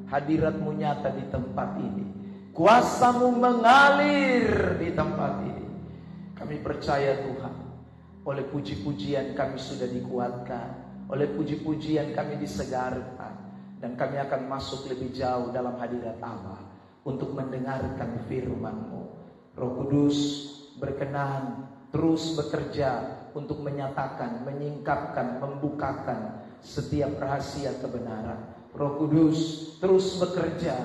Hadirat-Mu nyata di tempat ini. Kuasa-Mu mengalir di tempat ini. Kami percaya Tuhan, oleh puji-pujian kami sudah dikuatkan, oleh puji-pujian kami disegarkan, dan kami akan masuk lebih jauh dalam hadirat Allah untuk mendengarkan firman-Mu. Roh Kudus berkenan terus bekerja untuk menyatakan, menyingkapkan, membukakan setiap rahasia kebenaran. Roh Kudus terus bekerja,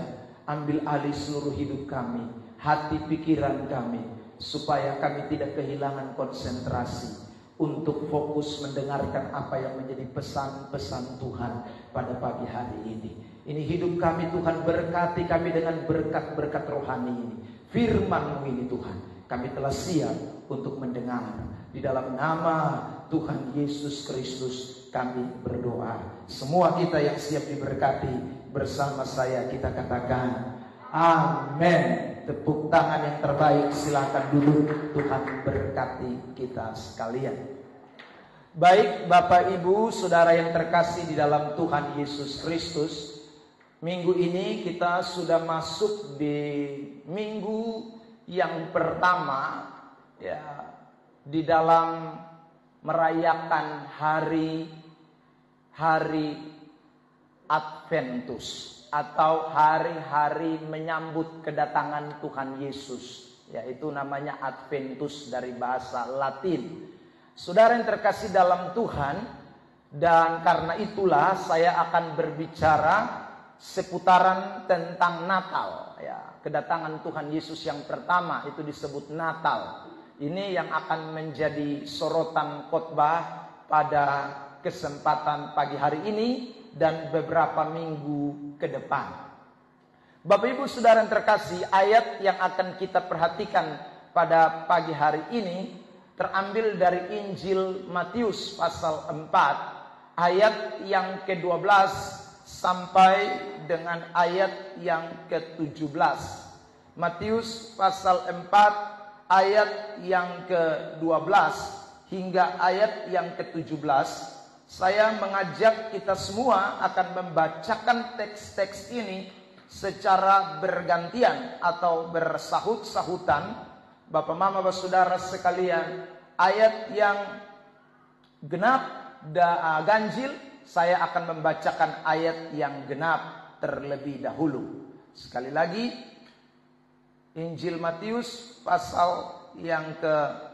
ambil alih seluruh hidup kami, hati pikiran kami, supaya kami tidak kehilangan konsentrasi untuk fokus mendengarkan apa yang menjadi pesan-pesan Tuhan pada pagi hari ini. Ini hidup kami Tuhan, berkati kami dengan berkat-berkat rohani ini. Firman-Mu ini Tuhan, kami telah siap untuk mendengar. Di dalam nama Tuhan Yesus Kristus kami berdoa. Semua kita yang siap diberkati, bersama saya kita katakan amin. Tepuk tangan yang terbaik, silakan duduk. Tuhan berkati kita sekalian. Baik Bapak Ibu Saudara yang terkasih di dalam Tuhan Yesus Kristus, minggu ini kita sudah masuk di minggu yang pertama ya, di dalam merayakan hari Adventus atau hari-hari menyambut kedatangan Tuhan Yesus, yaitu namanya Adventus dari bahasa Latin. Saudara yang terkasih dalam Tuhan, dan karena itulah saya akan berbicara seputaran tentang Natal ya. Kedatangan Tuhan Yesus yang pertama itu disebut Natal. Ini yang akan menjadi sorotan khotbah pada kesempatan pagi hari ini dan beberapa minggu ke depan. Bapak Ibu Saudara yang terkasih, ayat yang akan kita perhatikan pada pagi hari ini terambil dari Injil Matius pasal 4 ayat yang ke-12 sampai dengan ayat yang ke-17. Matius pasal 4 ayat yang ke-12 hingga ayat yang ke-17. Saya mengajak kita semua akan membacakan teks-teks ini secara bergantian atau bersahut-sahutan. Bapak Mama Bapak Saudara sekalian, ayat yang genap ganjil, saya akan membacakan ayat yang genap terlebih dahulu. Sekali lagi, Injil Matius pasal yang ke-4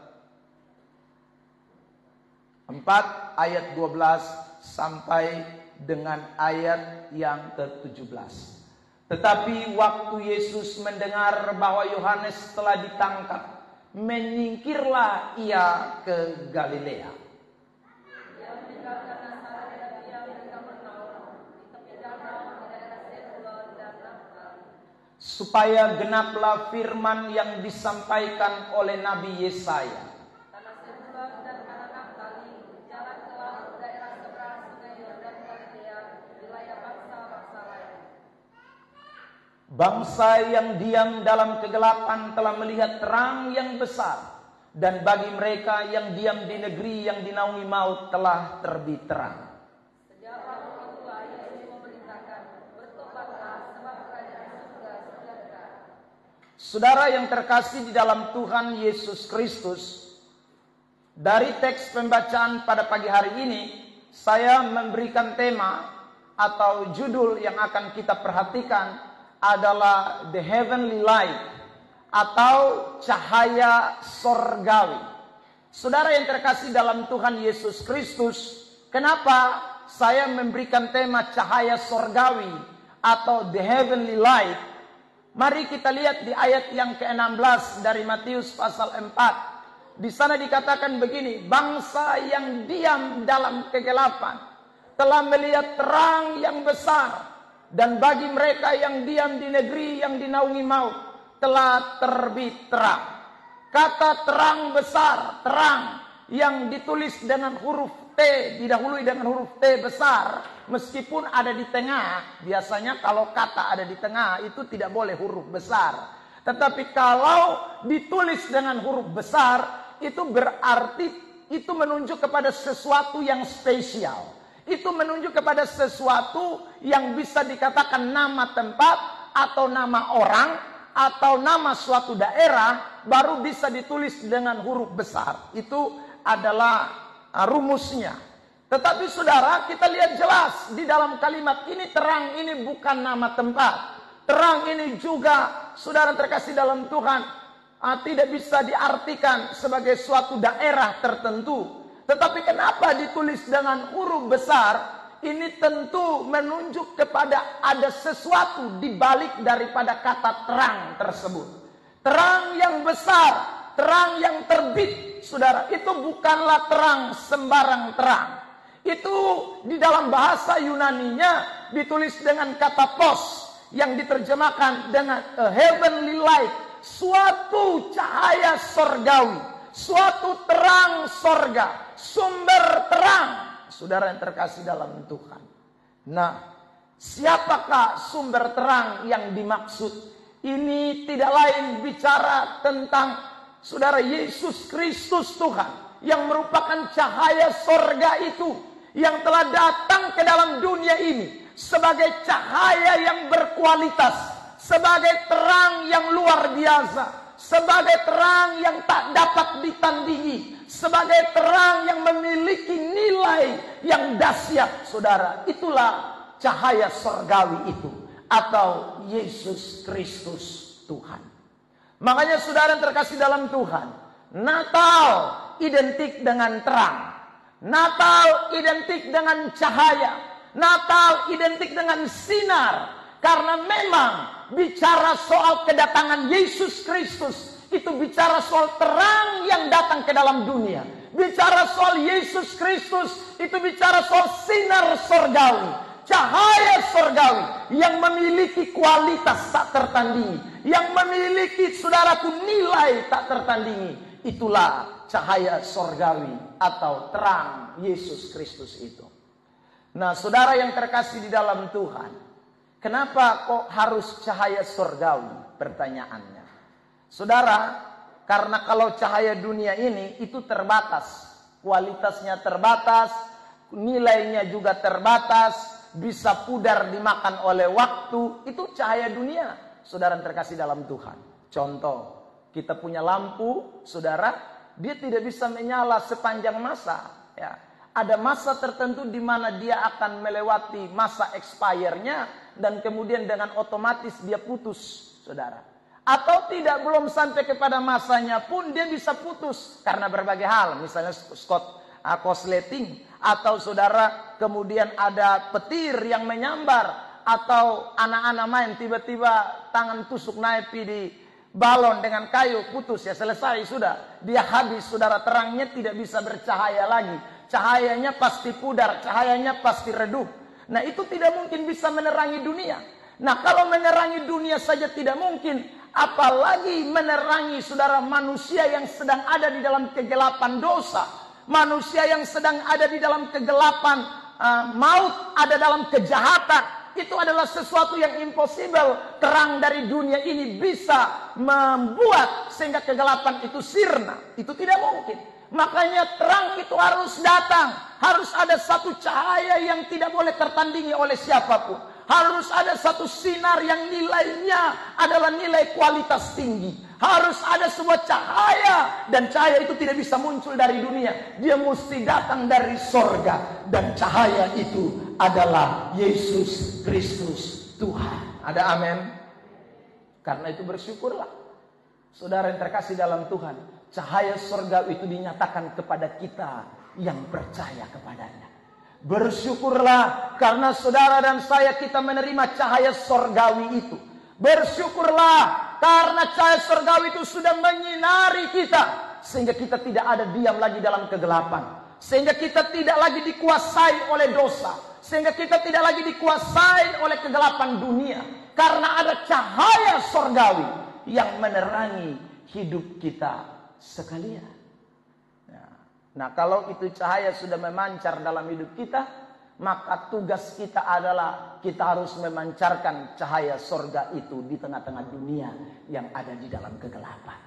ayat 12 sampai dengan ayat yang ke-17. Tetapi waktu Yesus mendengar bahwa Yohanes telah ditangkap, menyingkirlah ia ke Galilea. Supaya genaplah firman yang disampaikan oleh Nabi Yesaya. Bangsa yang diam dalam kegelapan telah melihat terang yang besar, dan bagi mereka yang diam di negeri yang dinaungi maut telah terbit terang. Saudara yang terkasih di dalam Tuhan Yesus Kristus, dari teks pembacaan pada pagi hari ini, saya memberikan tema atau judul yang akan kita perhatikan adalah The Heavenly Light atau cahaya sorgawi. Saudara yang terkasih dalam Tuhan Yesus Kristus, kenapa saya memberikan tema cahaya sorgawi atau The Heavenly Light? Mari kita lihat di ayat yang ke-16 dari Matius pasal 4. Di sana dikatakan begini, bangsa yang diam dalam kegelapan telah melihat terang yang besar, dan bagi mereka yang diam di negeri yang dinaungi maut telah terbit terang. Kata terang besar, terang yang ditulis dengan huruf T, didahului dengan huruf T besar, meskipun ada di tengah. Biasanya kalau kata ada di tengah itu tidak boleh huruf besar. Tetapi kalau ditulis dengan huruf besar, itu berarti itu menunjuk kepada sesuatu yang spesial. Itu menunjuk kepada sesuatu yang bisa dikatakan nama tempat atau nama orang atau nama suatu daerah baru bisa ditulis dengan huruf besar. Itu adalah rumusnya. Tetapi saudara, kita lihat jelas di dalam kalimat ini, terang ini bukan nama tempat. Terang ini juga, saudara terkasih dalam Tuhan, tidak bisa diartikan sebagai suatu daerah tertentu. Tetapi kenapa ditulis dengan huruf besar? Ini tentu menunjuk kepada ada sesuatu di balik daripada kata terang tersebut. Terang yang besar, terang yang terbit, saudara, itu bukanlah terang sembarang terang. Itu di dalam bahasa Yunaninya ditulis dengan kata pos, yang diterjemahkan dengan a heavenly light, suatu cahaya sorgawi, suatu terang sorga, sumber terang. Saudara yang terkasih dalam Tuhan. Nah, siapakah sumber terang yang dimaksud? Ini tidak lain bicara tentang saudara Yesus Kristus Tuhan, yang merupakan cahaya sorga itu, yang telah datang ke dalam dunia ini sebagai cahaya yang berkualitas, sebagai terang yang luar biasa, sebagai terang yang tak dapat ditandingi, sebagai terang yang memiliki nilai yang dahsyat. Saudara, itulah cahaya sorgawi itu, atau Yesus Kristus Tuhan. Makanya saudara yang terkasih dalam Tuhan, Natal identik dengan terang, Natal identik dengan cahaya, Natal identik dengan sinar. Karena memang bicara soal kedatangan Yesus Kristus, itu bicara soal terang yang datang ke dalam dunia. Bicara soal Yesus Kristus, itu bicara soal sinar sorgawi, cahaya sorgawi yang memiliki kualitas tak tertandingi, yang memiliki, saudaraku, nilai tak tertandingi. Itulah cahaya sorgawi atau terang Yesus Kristus itu. Nah, saudara yang terkasih di dalam Tuhan, kenapa kok harus cahaya sorgawi? Pertanyaannya, saudara, karena kalau cahaya dunia ini itu terbatas, kualitasnya terbatas, nilainya juga terbatas, bisa pudar dimakan oleh waktu. Itu cahaya dunia, saudara yang terkasih dalam Tuhan. Contoh, kita punya lampu, saudara, dia tidak bisa menyala sepanjang masa, ya. Ada masa tertentu di mana dia akan melewati masa expire-nya dan kemudian dengan otomatis dia putus, saudara. Atau tidak, belum sampai kepada masanya pun dia bisa putus karena berbagai hal, misalnya korsleting, atau saudara kemudian ada petir yang menyambar, atau anak-anak main tiba-tiba tangan tusuk naik di balon dengan kayu, putus, ya selesai sudah, dia habis, saudara, terangnya tidak bisa bercahaya lagi. Cahayanya pasti pudar, cahayanya pasti redup. Nah, itu tidak mungkin bisa menerangi dunia. Nah, kalau menerangi dunia saja tidak mungkin, apalagi menerangi, saudara, manusia yang sedang ada di dalam kegelapan dosa, manusia yang sedang ada di dalam kegelapan maut, ada dalam kejahatan. Itu adalah sesuatu yang impossible. Terang dari dunia ini bisa membuat sehingga kegelapan itu sirna. Itu tidak mungkin. Makanya terang itu harus datang. Harus ada satu cahaya yang tidak boleh tertandingi oleh siapapun. Harus ada satu sinar yang nilainya adalah nilai kualitas tinggi. Harus ada sebuah cahaya. Dan cahaya itu tidak bisa muncul dari dunia. Dia mesti datang dari sorga. Dan cahaya itu adalah Yesus Kristus Tuhan. Ada amin? Karena itu bersyukurlah, saudara yang terkasih dalam Tuhan. Cahaya sorgawi itu dinyatakan kepada kita yang percaya kepadanya. Bersyukurlah karena saudara dan saya kita menerima cahaya sorgawi itu. Bersyukurlah karena cahaya sorgawi itu sudah menyinari kita, sehingga kita tidak ada diam lagi dalam kegelapan, sehingga kita tidak lagi dikuasai oleh dosa, sehingga kita tidak lagi dikuasai oleh kegelapan dunia, karena ada cahaya sorgawi yang menerangi hidup kita sekalian. Nah, kalau itu cahaya sudah memancar dalam hidup kita, maka tugas kita adalah kita harus memancarkan cahaya sorga itu di tengah-tengah dunia yang ada di dalam kegelapan.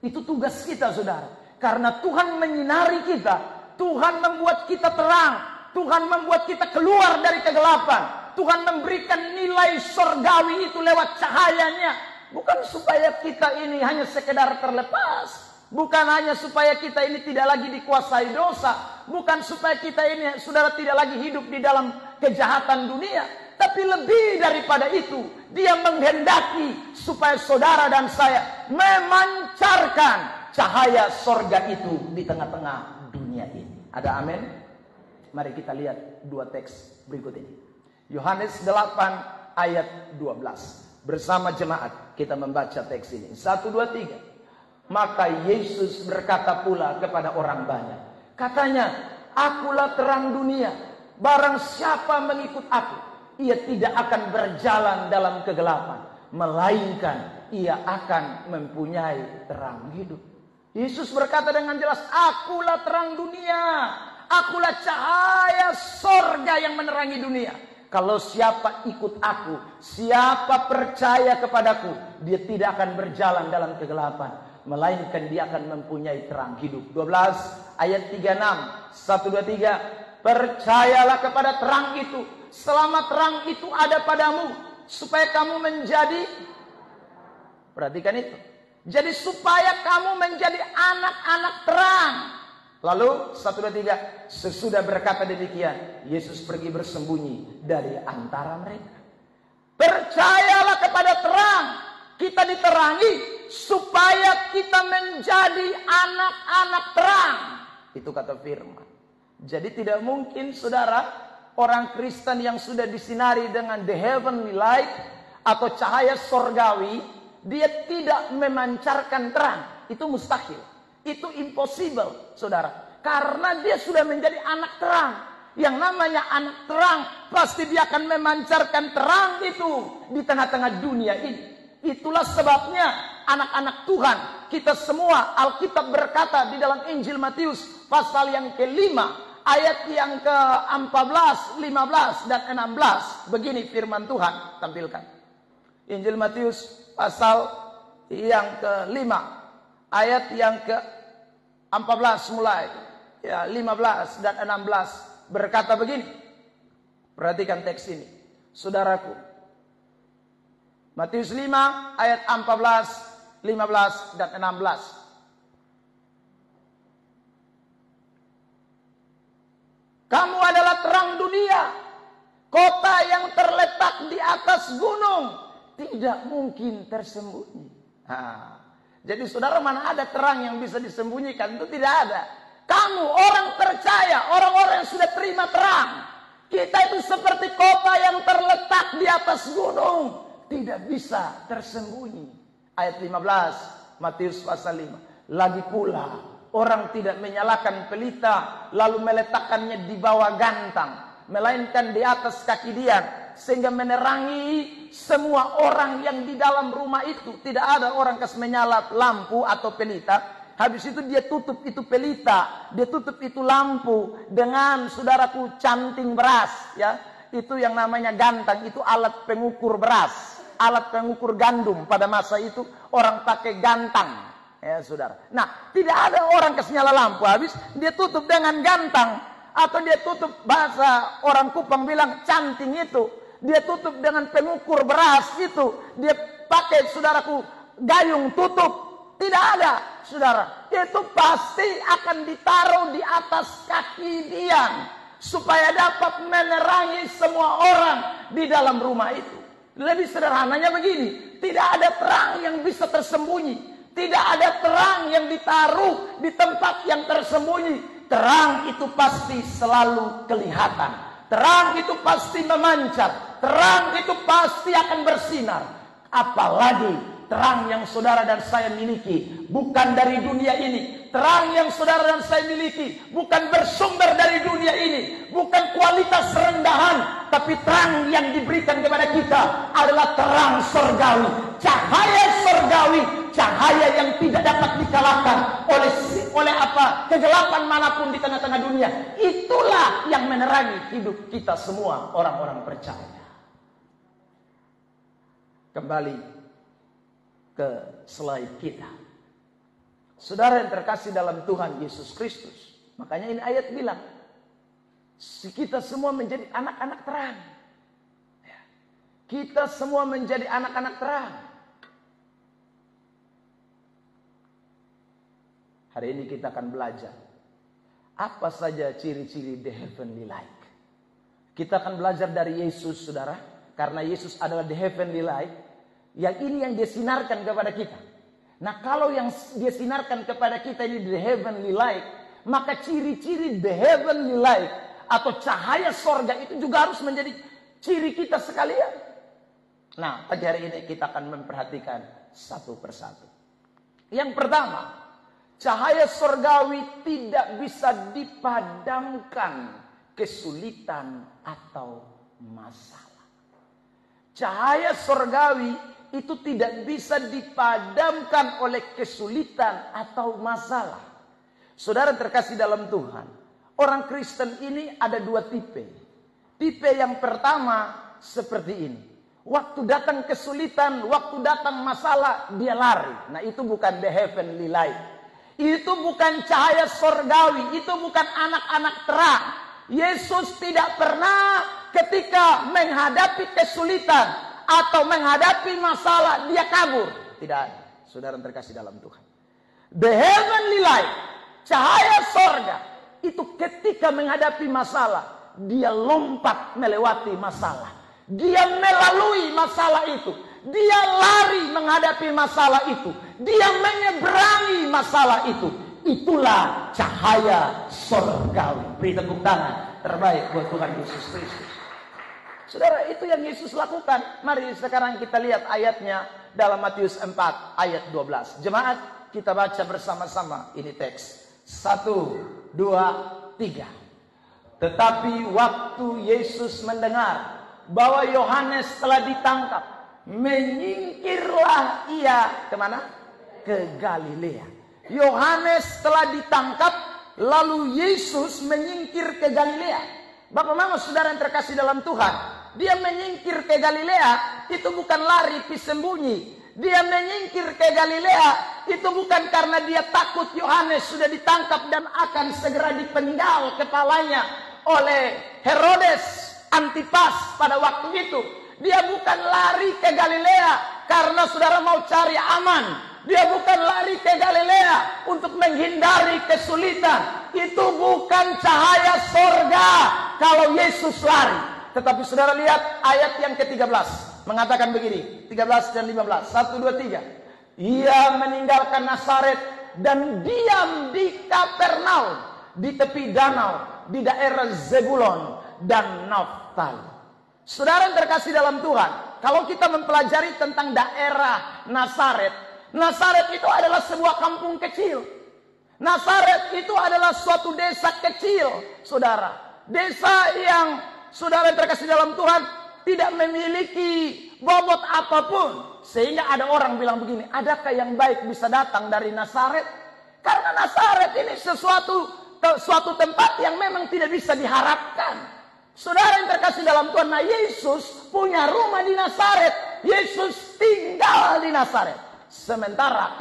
Itu tugas kita, saudara. Karena Tuhan menyinari kita, Tuhan membuat kita terang, Tuhan membuat kita keluar dari kegelapan. Tuhan memberikan nilai surgawi itu lewat cahayanya. Bukan supaya kita ini hanya sekedar terlepas. Bukan hanya supaya kita ini tidak lagi dikuasai dosa. Bukan supaya kita ini, saudara, tidak lagi hidup di dalam kejahatan dunia. Tapi lebih daripada itu, Dia menghendaki supaya saudara dan saya memancarkan cahaya sorga itu di tengah-tengah dunia ini. Ada amin? Mari kita lihat dua teks berikut ini. Yohanes 8 ayat 12. Bersama jemaat kita membaca teks ini. 1, 2, 3. Maka Yesus berkata pula kepada orang banyak. Katanya, akulah terang dunia. Barang siapa mengikut aku, ia tidak akan berjalan dalam kegelapan. Melainkan ia akan mempunyai terang hidup. Yesus berkata dengan jelas, akulah terang dunia. Akulah cahaya sorga yang menerangi dunia. Kalau siapa ikut aku, siapa percaya kepadaku, dia tidak akan berjalan dalam kegelapan. Melainkan dia akan mempunyai terang hidup. 12 ayat 36. 1, 2, 3. Percayalah kepada terang itu. Selama terang itu ada padamu. Supaya kamu menjadi. Perhatikan itu. Jadi supaya kamu menjadi anak-anak terang. Lalu 1, 2, 3. Sesudah berkata demikian, Yesus pergi bersembunyi dari antara mereka. Percayalah kepada terang. Kita diterangi supaya kita menjadi anak-anak terang. Itu kata firman. Jadi tidak mungkin, saudara, orang Kristen yang sudah disinari dengan the heavenly light atau cahaya sorgawi, dia tidak memancarkan terang. Itu mustahil. Itu impossible, saudara. Karena dia sudah menjadi anak terang. Yang namanya anak terang, pasti dia akan memancarkan terang itu di tengah-tengah dunia ini. Itulah sebabnya anak-anak Tuhan, kita semua, Alkitab berkata di dalam Injil Matius pasal yang ke-5 ayat yang ke-14, 15 dan 16. Begini firman Tuhan, tampilkan. Injil Matius pasal yang ke-5 ayat yang ke-14 mulai ya 15 dan 16 berkata begini. Perhatikan teks ini, saudaraku. Matius 5 ayat 14, 15 dan 16. Kamu adalah terang dunia. Kota yang terletak di atas gunung tidak mungkin tersembunyi. Jadi saudara, mana ada terang yang bisa disembunyikan? Itu tidak ada. Kamu orang percaya, orang-orang yang sudah terima terang. Kita itu seperti kota yang terletak di atas gunung. Tidak bisa tersembunyi. Ayat 15 Matius pasal 5. Lagi pula orang tidak menyalakan pelita lalu meletakkannya di bawah gantang, melainkan di atas kaki dia, sehingga menerangi semua orang yang di dalam rumah itu. Tidak ada orang kas menyala lampu atau pelita. Habis itu dia tutup itu pelita, dia tutup itu lampu dengan, saudaraku, canting beras, ya. Itu yang namanya gantang, itu alat pengukur beras. Alat pengukur gandum pada masa itu orang pakai gantang, ya saudara. Nah, tidak ada orang kasih nyala lampu, habis dia tutup dengan gantang, atau dia tutup, bahasa orang Kupang bilang canting itu, dia tutup dengan pengukur beras itu, dia pakai, saudaraku, gayung tutup. Tidak ada, saudara. Itu pasti akan ditaruh di atas kaki dia supaya dapat menerangi semua orang di dalam rumah itu. Lebih sederhananya begini, tidak ada terang yang bisa tersembunyi. Tidak ada terang yang ditaruh di tempat yang tersembunyi. Terang itu pasti selalu kelihatan. Terang itu pasti memancar. Terang itu pasti akan bersinar. Apalagi terang yang saudara dan saya miliki bukan dari dunia ini. Terang yang saudara dan saya miliki bukan bersumber dari dunia ini, bukan kualitas rendahan, tapi terang yang diberikan kepada kita adalah terang surgawi, cahaya surgawi, cahaya yang tidak dapat dikalahkan oleh apa kegelapan manapun di tengah-tengah dunia. Itulah yang menerangi hidup kita semua orang-orang percaya. Kembali ke slide kita. Saudara yang terkasih dalam Tuhan Yesus Kristus. Makanya ini ayat bilang, Kita semua menjadi anak-anak terang. Kita semua menjadi anak-anak terang. Hari ini kita akan belajar apa saja ciri-ciri the heavenly light. Kita akan belajar dari Yesus, saudara. Karena Yesus adalah the heavenly light. Yang ini yang dia sinarkan kepada kita. Nah, kalau yang dia sinarkan kepada kita ini the heavenly light, maka ciri-ciri the heavenly light atau cahaya sorga itu juga harus menjadi ciri kita sekalian. Nah, pagi hari ini kita akan memperhatikan satu persatu. Yang pertama, cahaya sorgawi tidak bisa dipadamkan kesulitan atau masalah. Cahaya sorgawi itu tidak bisa dipadamkan oleh kesulitan atau masalah. Saudara terkasih dalam Tuhan, orang Kristen ini ada dua tipe. Tipe yang pertama seperti ini. Waktu datang kesulitan, waktu datang masalah, dia lari. Nah, itu bukan the heavenly light. Itu bukan cahaya sorgawi, itu bukan anak-anak terang. Yesus tidak pernah ketika menghadapi kesulitan atau menghadapi masalah, dia kabur. Tidak ada. Saudara terkasih dalam Tuhan. The heavenly light, cahaya sorga, itu ketika menghadapi masalah, dia lompat melewati masalah. Dia melalui masalah itu. Dia lari menghadapi masalah itu. Dia menyeberangi masalah itu. Itulah cahaya sorgawi. Beri tepuk tangan terbaik buat Tuhan Yesus Kristus. Saudara, itu yang Yesus lakukan. Mari sekarang kita lihat ayatnya dalam Matius 4 ayat 12. Jemaat, kita baca bersama-sama ini teks. 1, 2, 3. Tetapi waktu Yesus mendengar bahwa Yohanes telah ditangkap, menyingkirlah ia kemana? Ke Galilea. Yohanes telah ditangkap, lalu Yesus menyingkir ke Galilea. Bapak mama saudara yang terkasih dalam Tuhan, dia menyingkir ke Galilea itu bukan lari pi sembunyi. Dia menyingkir ke Galilea itu bukan karena dia takut Yohanes sudah ditangkap dan akan segera dipenggal kepalanya oleh Herodes Antipas pada waktu itu. Dia bukan lari ke Galilea karena saudara mau cari aman. Dia bukan lari ke Galilea untuk menghindari kesulitan. Itu bukan cahaya sorga kalau Yesus lari. Tetapi saudara lihat ayat yang ke-13 mengatakan begini, 13 dan 15. 1, 2, 3. Ia meninggalkan Nazaret dan diam di Kapernaum, di tepi danau, di daerah Zebulon dan Naftali. Saudara yang terkasih dalam Tuhan, kalau kita mempelajari tentang daerah Nazaret, Nazaret itu adalah sebuah kampung kecil. Nazaret itu adalah suatu desa kecil, saudara. Desa yang saudara yang terkasih dalam Tuhan tidak memiliki bobot apapun. Sehingga ada orang bilang begini, adakah yang baik bisa datang dari Nazaret? Karena Nazaret ini suatu tempat yang memang tidak bisa diharapkan. Saudara yang terkasih dalam Tuhan, nah Yesus punya rumah di Nazaret. Yesus tinggal di Nazaret. Sementara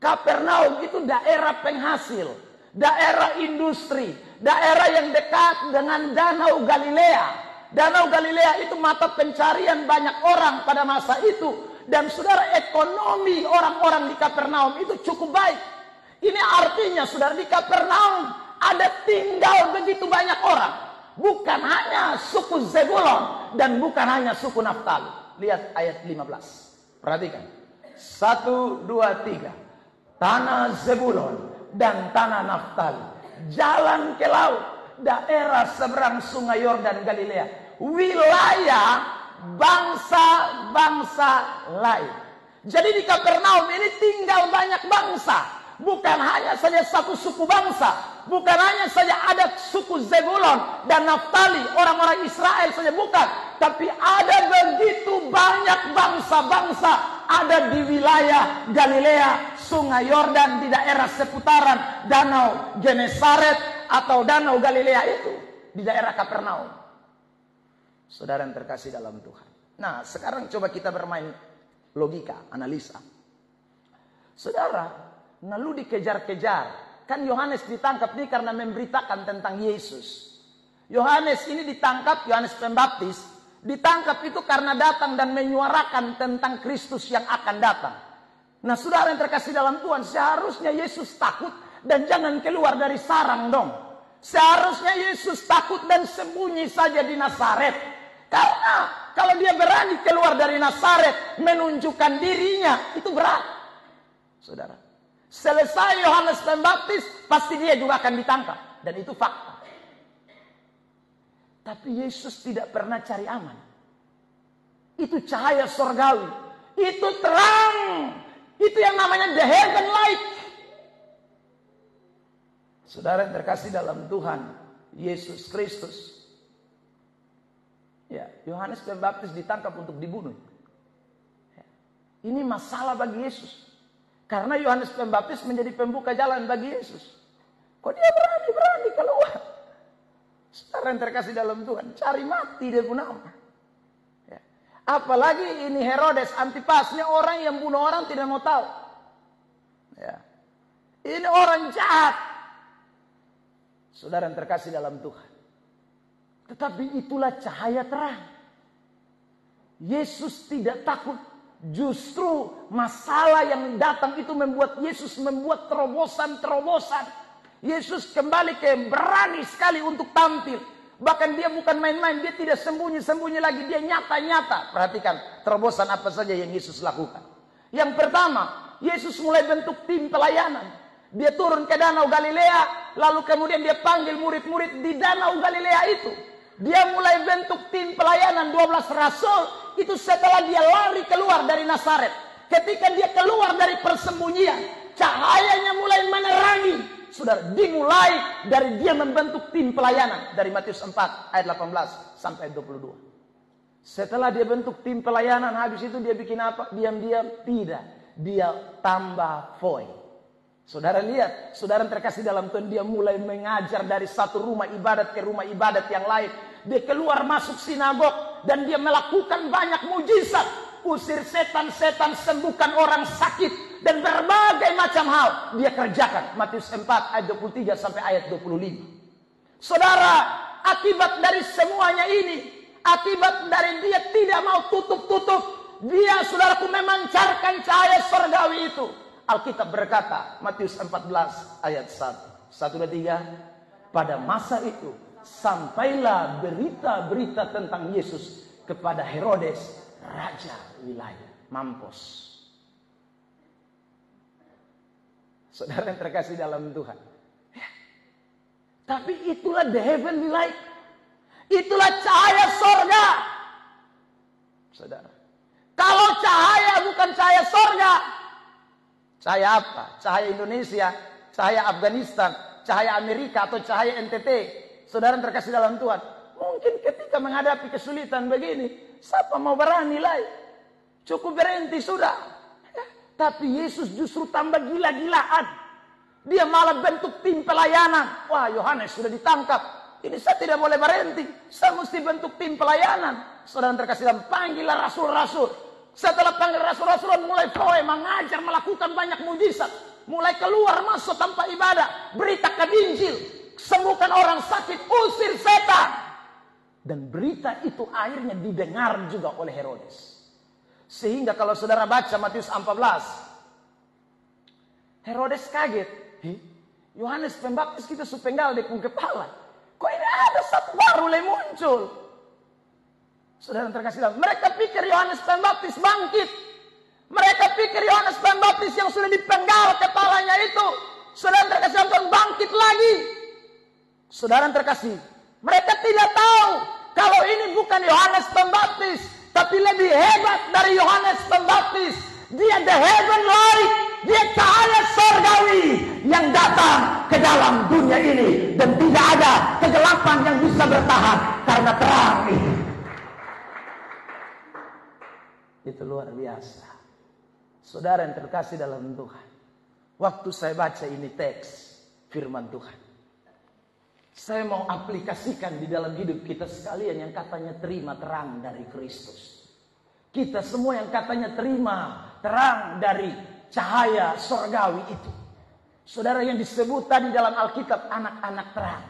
Kapernaum itu daerah penghasil, daerah industri, daerah yang dekat dengan Danau Galilea. Danau Galilea itu mata pencarian banyak orang pada masa itu. Dan saudara, ekonomi orang-orang di Kapernaum itu cukup baik. Ini artinya saudara, di Kapernaum ada tinggal begitu banyak orang. Bukan hanya suku Zebulon dan bukan hanya suku Naftali. Lihat ayat 15. Perhatikan. 1, 2, 3. Tanah Zebulon dan tanah Naftali. Jalan ke laut. Daerah seberang sungai Yordan Galilea. Wilayah bangsa-bangsa lain. Jadi di Kapernaum ini tinggal banyak bangsa. Bukan hanya saja satu suku bangsa. Bukan hanya saja ada suku Zebulon dan Naftali, orang-orang Israel saja, bukan. Tapi ada begitu banyak bangsa-bangsa ada di wilayah Galilea, sungai Yordan, di daerah seputaran Danau Genesaret atau Danau Galilea itu, di daerah Kapernaum. Saudara yang terkasih dalam Tuhan. Nah, sekarang coba kita bermain logika, analisa. Saudara, lalu dikejar-kejar Kan Yohanes ditangkap ini karena memberitakan tentang Yesus. Yohanes ini ditangkap, Yohanes Pembaptis ditangkap itu karena datang dan menyuarakan tentang Kristus yang akan datang. Nah, saudara yang terkasih dalam Tuhan, seharusnya Yesus takut dan jangan keluar dari sarang dong. Seharusnya Yesus takut dan sembunyi saja di Nazaret. Karena kalau dia berani keluar dari Nazaret menunjukkan dirinya, itu berat. Saudara, selesai Yohanes Pembaptis, pasti dia juga akan ditangkap. Dan itu fakta. Tapi Yesus tidak pernah cari aman. Itu cahaya surgawi. Itu terang. Itu yang namanya the heaven light. Saudara yang terkasih dalam Tuhan Yesus Kristus. Ya, Yohanes Pembaptis ditangkap untuk dibunuh. Ya, ini masalah bagi Yesus. Karena Yohanes Pembaptis menjadi pembuka jalan bagi Yesus. Kok dia berani keluar? Saudara yang terkasih dalam Tuhan, cari mati dia pun nama. Ya. Apalagi ini Herodes Antipasnya, orang yang bunuh orang tidak mau tahu. Ya. Ini orang jahat. Saudara yang terkasih dalam Tuhan. Tetapi itulah cahaya terang. Yesus tidak takut. Justru masalah yang datang itu membuat Yesus membuat terobosan-terobosan. Yesus kembali ke berani sekali untuk tampil. Bahkan dia bukan main-main. Dia tidak sembunyi-sembunyi lagi. Dia nyata-nyata. Perhatikan terobosan apa saja yang Yesus lakukan. Yang pertama, Yesus mulai bentuk tim pelayanan. Dia turun ke Danau Galilea. Lalu kemudian dia panggil murid-murid di Danau Galilea itu. Dia mulai bentuk tim pelayanan 12 rasul. Itu setelah dia lari keluar dari Nazaret. Ketika dia keluar dari persembunyian, cahayanya mulai menerangi. Saudara, dimulai dari dia membentuk tim pelayanan. Dari Matius 4 ayat 18 sampai 22. Setelah dia bentuk tim pelayanan, habis itu dia bikin apa? Diam-diam? Tidak. Dia tambah void. Saudara lihat, saudara terkasih dalam Tuhan, dia mulai mengajar dari satu rumah ibadat ke rumah ibadat yang lain. Dia keluar masuk sinagog dan dia melakukan banyak mujizat. Usir setan-setan, sembuhkan orang sakit dan berbagai macam hal dia kerjakan. Matius 4 ayat 23 sampai ayat 25. Saudara, akibat dari semuanya ini, akibat dari dia tidak mau tutup-tutup, dia saudaraku memancarkan cahaya surgawi itu. Alkitab berkata, Matius 14 ayat 1. 1 dan 3. Pada masa itu sampailah berita-berita tentang Yesus kepada Herodes, raja wilayah mampus. Saudara yang terkasih dalam Tuhan. Ya. Tapi itulah the heavenly light. Itulah cahaya sorga. Saudara. Kalau cahaya bukan cahaya sorga. Cahaya apa? Cahaya Indonesia, cahaya Afghanistan, cahaya Amerika atau cahaya NTT. Saudara yang terkasih dalam Tuhan. Mungkin ketika menghadapi kesulitan begini, siapa mau berani lagi? Cukup berhenti sudah. Ya. Tapi Yesus justru tambah gila-gilaan. Dia malah bentuk tim pelayanan. Wah, Yohanes sudah ditangkap. Ini saya tidak boleh berhenti. Saya mesti bentuk tim pelayanan. Saudara yang terkasih dalam, panggillah rasul-rasul. Setelah panggil rasul-rasul, mulai poe mengajar, melakukan banyak mujizat. Mulai keluar masuk tanpa ibadah. Beritakan Injil. Sembuhkan orang sakit, usir setan. Dan berita itu akhirnya didengar juga oleh Herodes. Sehingga kalau saudara baca Matius 14, Herodes kaget. Yohanes Pembaptis kita supenggal di pung kepala. Kok ini ada satu baru yang muncul? Saudara yang terkasih dalam, mereka pikir Yohanes Pembaptis bangkit. Mereka pikir Yohanes Pembaptis yang sudah dipenggal kepalanya itu, saudara yang terkasih dalam, bangkit lagi. Saudara yang terkasih, mereka tidak tahu kalau ini bukan Yohanes Pembaptis, tapi lebih hebat dari Yohanes Pembaptis. Dia the heaven light, dia cahaya surgawi yang datang ke dalam dunia ini, dan tidak ada kegelapan yang bisa bertahan karena terang ini. Itu luar biasa. Saudara yang terkasih dalam Tuhan, waktu saya baca ini teks firman Tuhan, saya mau aplikasikan di dalam hidup kita sekalian yang katanya terima terang dari Kristus. Kita semua yang katanya terima terang dari cahaya surgawi itu. Saudara, yang disebut tadi dalam Alkitab anak-anak terang.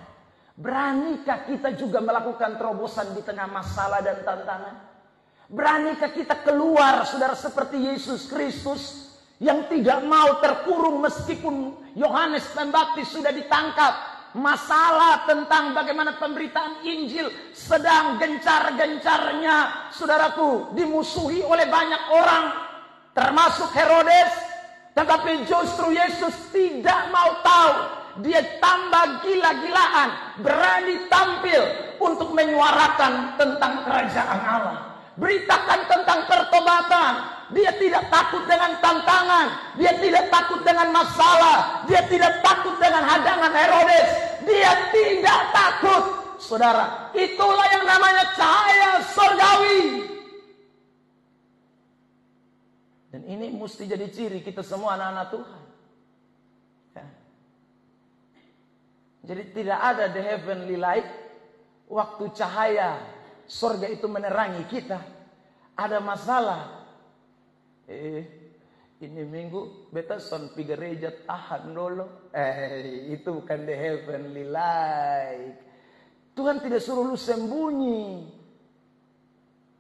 Beranikah kita juga melakukan terobosan di tengah masalah dan tantangan? Beranikah kita keluar, saudara, seperti Yesus Kristus yang tidak mau terkurung meskipun Yohanes Pembaptis sudah ditangkap? Masalah tentang bagaimana pemberitaan Injil sedang gencar-gencarnya, saudaraku, dimusuhi oleh banyak orang, termasuk Herodes. Tetapi justru Yesus tidak mau tahu. Dia tambah gila-gilaan, berani tampil untuk menyuarakan tentang kerajaan Allah. Beritakan tentang pertobatan. Dia tidak takut dengan tantangan. Dia tidak takut dengan masalah. Dia tidak takut dengan hadangan Herodes. Dia tidak takut. Saudara, itulah yang namanya cahaya surgawi. Dan ini mesti jadi ciri kita semua anak-anak Tuhan. Ya. Jadi tidak ada the heavenly light waktu cahaya surga itu menerangi kita. Ada masalah. Ini minggu beta son pi gereja, tahan dulu. Itu bukan the heavenly light. Tuhan tidak suruh lu sembunyi.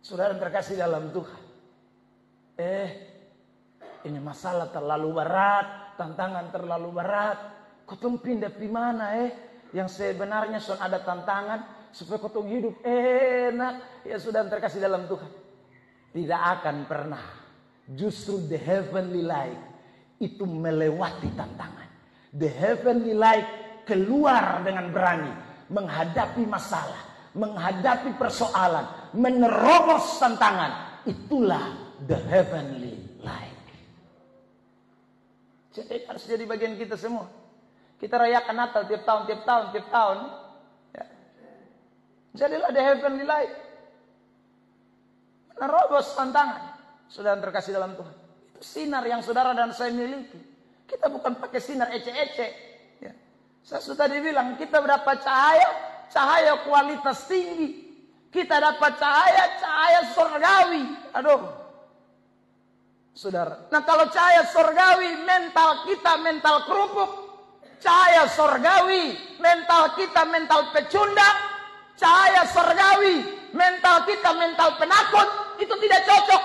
Saudara terkasih dalam Tuhan. Ini masalah terlalu berat, tantangan terlalu berat. Kotong pindah pi mana Yang sebenarnya son ada tantangan supaya kotong hidup enak. Ya sudah terkasih dalam Tuhan. Tidak akan pernah. Justru the heavenly light itu melewati tantangan. The heavenly light keluar dengan berani menghadapi masalah, menghadapi persoalan, menerobos tantangan. Itulah the heavenly light. Jadi harus jadi bagian kita semua. Kita rayakan Natal tiap tahun. Ya. Jadilah the heavenly light. Menerobos tantangan. Saudara terkasih dalam Tuhan. Itu sinar yang saudara dan saya miliki. Kita bukan pakai sinar ece-ece. Ya. Saya sudah dibilang kita dapat cahaya kualitas tinggi. Kita dapat cahaya surgawi. Aduh. Saudara. Nah kalau cahaya surgawi, mental kita mental kerupuk. Cahaya surgawi, mental kita mental pecundang. Cahaya surgawi, mental kita mental penakut. Itu tidak cocok.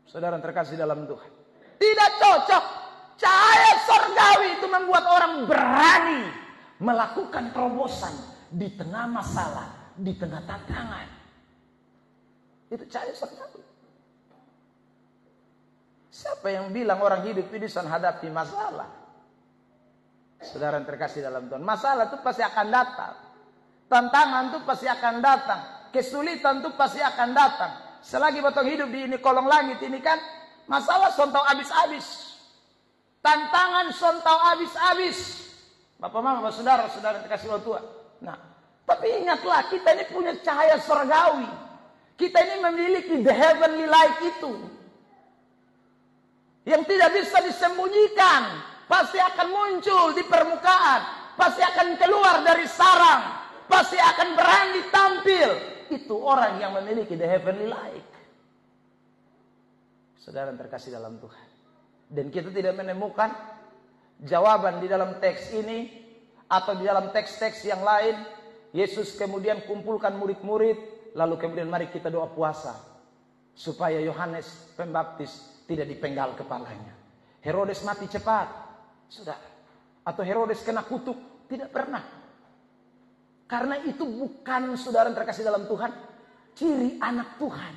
Saudara terkasih dalam Tuhan. Tidak cocok. Cahaya surgawi itu membuat orang berani melakukan terobosan di tengah masalah, di tengah tantangan. Itu cahaya surgawi. Siapa yang bilang orang hidup ini bisa hadapi masalah? Saudara yang terkasih dalam Tuhan. Masalah itu pasti akan datang. Tantangan itu pasti akan datang. Kesulitan itu pasti akan datang. Selagi potong hidup di ini kolong langit ini kan, masalah sontau habis-habis. Tantangan sontau habis-habis. Bapak mama, saudara terkasih oleh Tuhan. Nah, tapi ingatlah kita ini punya cahaya surgawi. Kita ini memiliki the heavenly light itu. Yang tidak bisa disembunyikan. Pasti akan muncul di permukaan. Pasti akan keluar dari sarang. Pasti akan berani tampil. Itu orang yang memiliki the heavenly light. Saudara yang terkasih dalam Tuhan. Dan kita tidak menemukan jawaban di dalam teks ini. Atau di dalam teks-teks yang lain. Yesus kemudian kumpulkan murid-murid. Lalu kemudian mari kita doa puasa. Supaya Yohanes Pembaptis tidak dipenggal kepalanya. Herodes mati cepat. Sudah. Atau Herodes kena kutuk. Tidak pernah. Karena itu bukan, saudara yang terkasih dalam Tuhan, ciri anak Tuhan.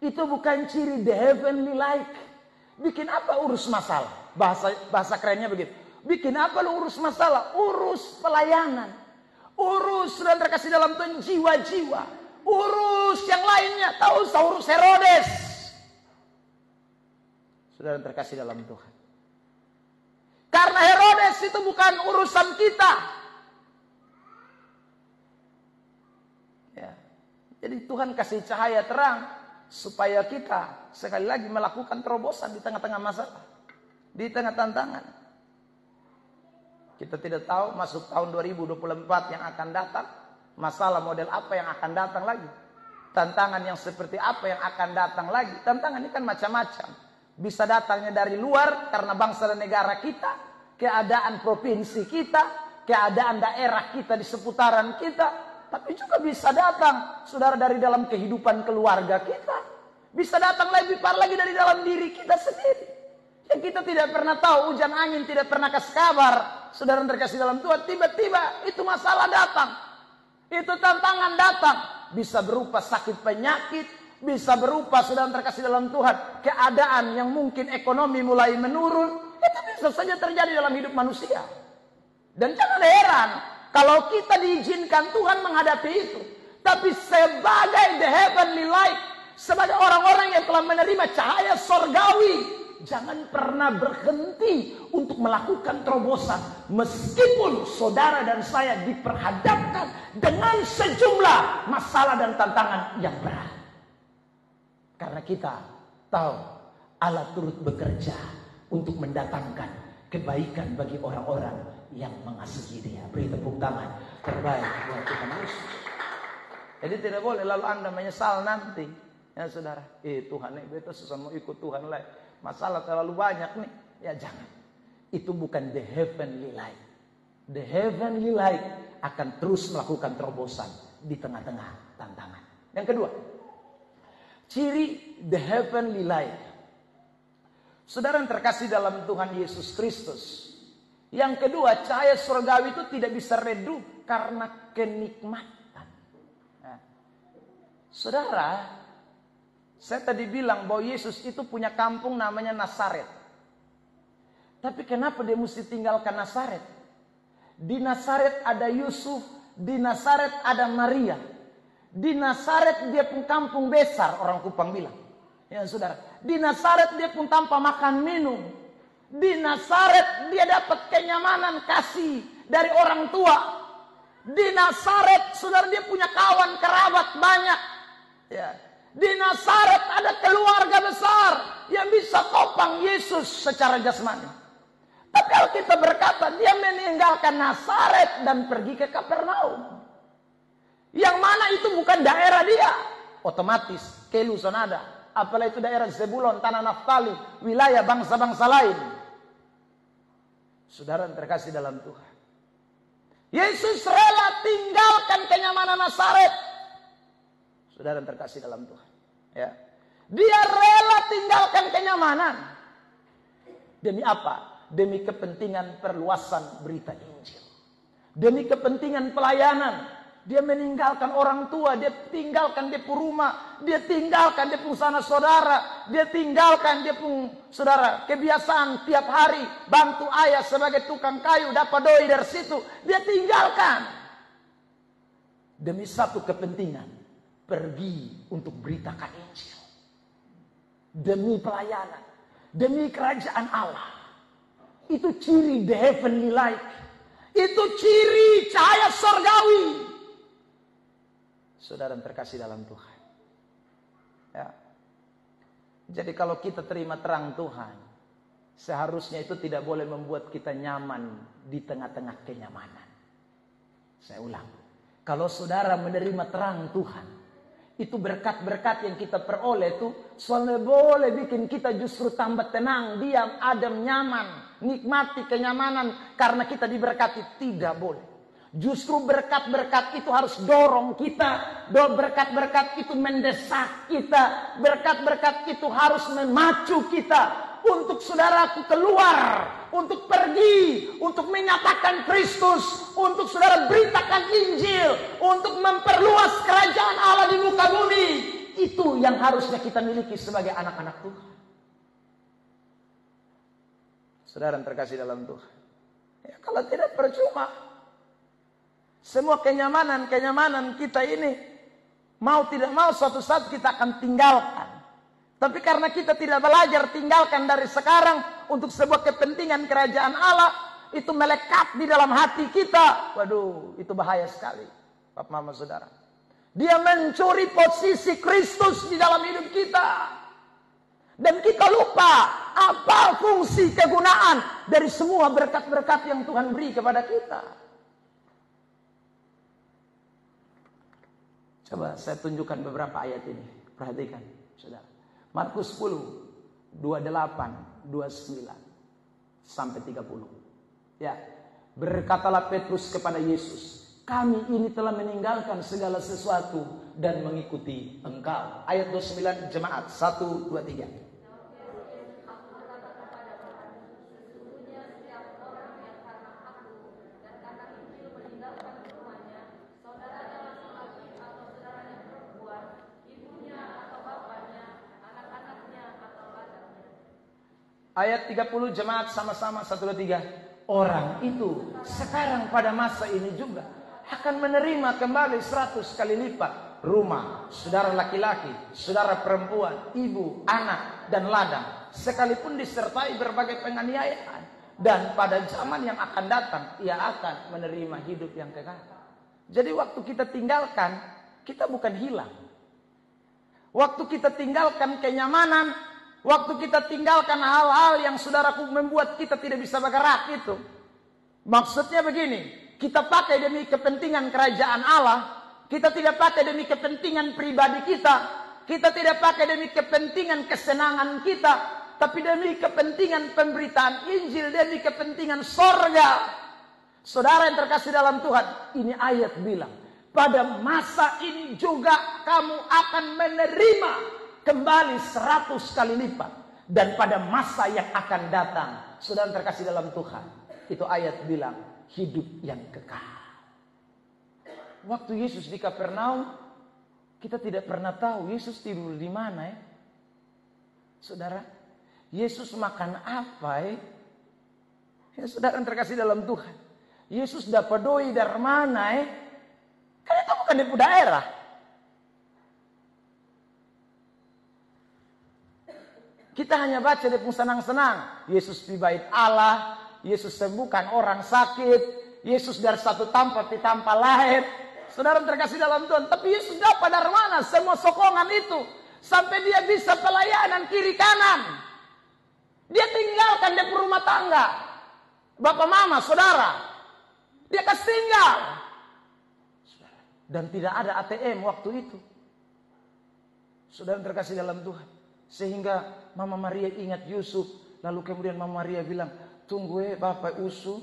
Itu bukan ciri the heavenly light. Bikin apa urus masalah? Bahasa kerennya begitu. Bikin apa lu urus masalah? Urus pelayanan. Urus, saudara yang terkasih dalam Tuhan, jiwa-jiwa. Urus yang lainnya. Tak usah urus Herodes. Saudara yang terkasih dalam Tuhan. Karena Herodes itu bukan urusan kita. Ya. Jadi Tuhan kasih cahaya terang supaya kita sekali lagi melakukan terobosan di tengah-tengah masalah, di tengah tantangan. Kita tidak tahu masuk tahun 2024 yang akan datang, masalah model apa yang akan datang lagi, tantangan yang seperti apa yang akan datang lagi. Tantangan ini kan macam-macam. Bisa datangnya dari luar karena bangsa dan negara kita. keadaan provinsi kita, keadaan daerah kita di seputaran kita, tapi juga bisa datang, saudara, dari dalam kehidupan keluarga kita. Bisa datang lebih parah lagi dari dalam diri kita sendiri. Yang kita tidak pernah tahu, hujan angin tidak pernah kasih kabar. Saudara terkasih dalam Tuhan, tiba-tiba itu masalah datang. Itu tantangan datang. Bisa berupa sakit penyakit, bisa berupa, saudara terkasih dalam Tuhan, keadaan yang mungkin ekonomi mulai menurun. Itu bisa saja terjadi dalam hidup manusia. Dan jangan heran kalau kita diizinkan Tuhan menghadapi itu. Tapi sebagai the heavenly light, sebagai orang-orang yang telah menerima cahaya sorgawi, jangan pernah berhenti untuk melakukan terobosan. Meskipun saudara dan saya diperhadapkan dengan sejumlah masalah dan tantangan yang berat. Karena kita tahu Allah turut bekerja untuk mendatangkan kebaikan bagi orang-orang yang mengasihi Dia. Beri tepuk tangan terbaik buat Tuhan Yesus. Jadi tidak boleh lalu Anda menyesal nanti. Ya saudara, Tuhan beta susah mau ikut Tuhan lah. Masalah terlalu banyak nih. Ya jangan. Itu bukan the heavenly light. The heavenly light akan terus melakukan terobosan di tengah-tengah tantangan. Yang kedua, ciri the heavenly light. Saudara yang terkasih dalam Tuhan Yesus Kristus. Yang kedua, cahaya surgawi itu tidak bisa redup karena kenikmatan. Nah, saudara, saya tadi bilang bahwa Yesus itu punya kampung namanya Nazaret. Tapi kenapa dia mesti tinggalkan Nazaret? Di Nazaret ada Yusuf, di Nazaret ada Maria. Di Nazaret dia pun kampung besar, orang Kupang bilang. Ya saudara, di Nazaret dia pun tanpa makan minum. Di Nazaret dia dapat kenyamanan kasih dari orang tua. Di Nazaret saudara dia punya kawan kerabat banyak. Ya. Di Nazaret ada keluarga besar yang bisa topang Yesus secara jasmani. Tapi kalau kita berkata dia meninggalkan Nazaret dan pergi ke Kapernaum, yang mana itu bukan daerah dia, otomatis kelusan ada. Apalagi itu daerah Zebulon, tanah Naftali, wilayah bangsa-bangsa lain. Saudara yang terkasih dalam Tuhan, Yesus rela tinggalkan kenyamanan Nazaret. Saudara yang terkasih dalam Tuhan, ya, dia rela tinggalkan kenyamanan. Demi apa? Demi kepentingan perluasan berita Injil. Demi kepentingan pelayanan. Dia meninggalkan orang tua, dia tinggalkan dia pun rumah, dia tinggalkan dia pun sana saudara, dia tinggalkan dia pun saudara kebiasaan tiap hari bantu ayah sebagai tukang kayu, dapat doi dari situ, dia tinggalkan demi satu kepentingan, pergi untuk beritakan Injil, demi pelayanan, demi kerajaan Allah. Itu ciri the heavenly light, itu ciri cahaya surgawi. Saudara yang terkasih dalam Tuhan, ya. Jadi kalau kita terima terang Tuhan, seharusnya itu tidak boleh membuat kita nyaman di tengah-tengah kenyamanan. Saya ulang, kalau saudara menerima terang Tuhan, itu berkat-berkat yang kita peroleh itu soalnya boleh bikin kita justru tambah tenang, diam, adem, nyaman, nikmati kenyamanan karena kita diberkati. Tidak boleh. Justru berkat-berkat itu harus dorong kita. Berkat-berkat itu mendesak kita. Berkat-berkat itu harus memacu kita untuk saudaraku keluar, untuk pergi, untuk menyatakan Kristus, untuk saudara beritakan Injil, untuk memperluas kerajaan Allah di muka bumi. Itu yang harusnya kita miliki sebagai anak-anak Tuhan. Saudara yang terkasih dalam Tuhan, ya, kalau tidak percuma. Semua kenyamanan kita ini, mau tidak mau suatu saat kita akan tinggalkan. Tapi karena kita tidak belajar tinggalkan dari sekarang untuk sebuah kepentingan kerajaan Allah, itu melekat di dalam hati kita. Waduh, itu bahaya sekali, Bapak Mama Saudara. Dia mencuri posisi Kristus di dalam hidup kita. Dan kita lupa apa fungsi kegunaan dari semua berkat-berkat yang Tuhan beri kepada kita. Coba saya tunjukkan beberapa ayat ini. Perhatikan, saudara. Markus 10, 28, 29 sampai 30. Ya, berkatalah Petrus kepada Yesus, kami ini telah meninggalkan segala sesuatu dan mengikuti Engkau. Ayat 29 jemaat 1, 2, 3. Ayat 30 jemaat sama-sama 1, 2, 3. Orang itu sekarang pada masa ini juga akan menerima kembali 100 kali lipat rumah, saudara laki-laki, saudara perempuan, ibu, anak, dan ladang, sekalipun disertai berbagai penganiayaan. Dan pada zaman yang akan datang, ia akan menerima hidup yang kekal. Jadi waktu kita tinggalkan, kita bukan hilang. Waktu kita tinggalkan kenyamanan, waktu kita tinggalkan hal-hal yang saudaraku membuat kita tidak bisa bergerak itu. Maksudnya begini, kita pakai demi kepentingan kerajaan Allah, kita tidak pakai demi kepentingan pribadi kita, kita tidak pakai demi kepentingan kesenangan kita, tapi demi kepentingan pemberitaan Injil, demi kepentingan sorga. Saudara yang terkasih dalam Tuhan, ini ayat bilang, pada masa ini juga kamu akan menerima kembali 100 kali lipat. Dan pada masa yang akan datang, saudara yang terkasih dalam Tuhan, itu ayat bilang hidup yang kekal. Waktu Yesus di Kapernaum, kita tidak pernah tahu Yesus tidur di mana ya. Saudara, Yesus makan apa ya? Ya saudara yang terkasih dalam Tuhan, Yesus dapat doi dari mana ya? Kan itu bukan di daerah. Kita hanya baca di senang-senang. Yesus di bait Allah, Yesus sembuhkan orang sakit, Yesus dari satu tempat di tempat lain. Saudara terkasih dalam Tuhan, tapi Yesus dapat dari mana semua sokongan itu sampai dia bisa pelayanan kiri kanan? Dia tinggalkan dia rumah tangga, bapak mama, saudara. Dia kasih tinggal. Dan tidak ada ATM waktu itu. Saudara terkasih dalam Tuhan. Sehingga Mama Maria ingat Yusuf. Lalu kemudian Mama Maria bilang, tunggu Bapak Usu.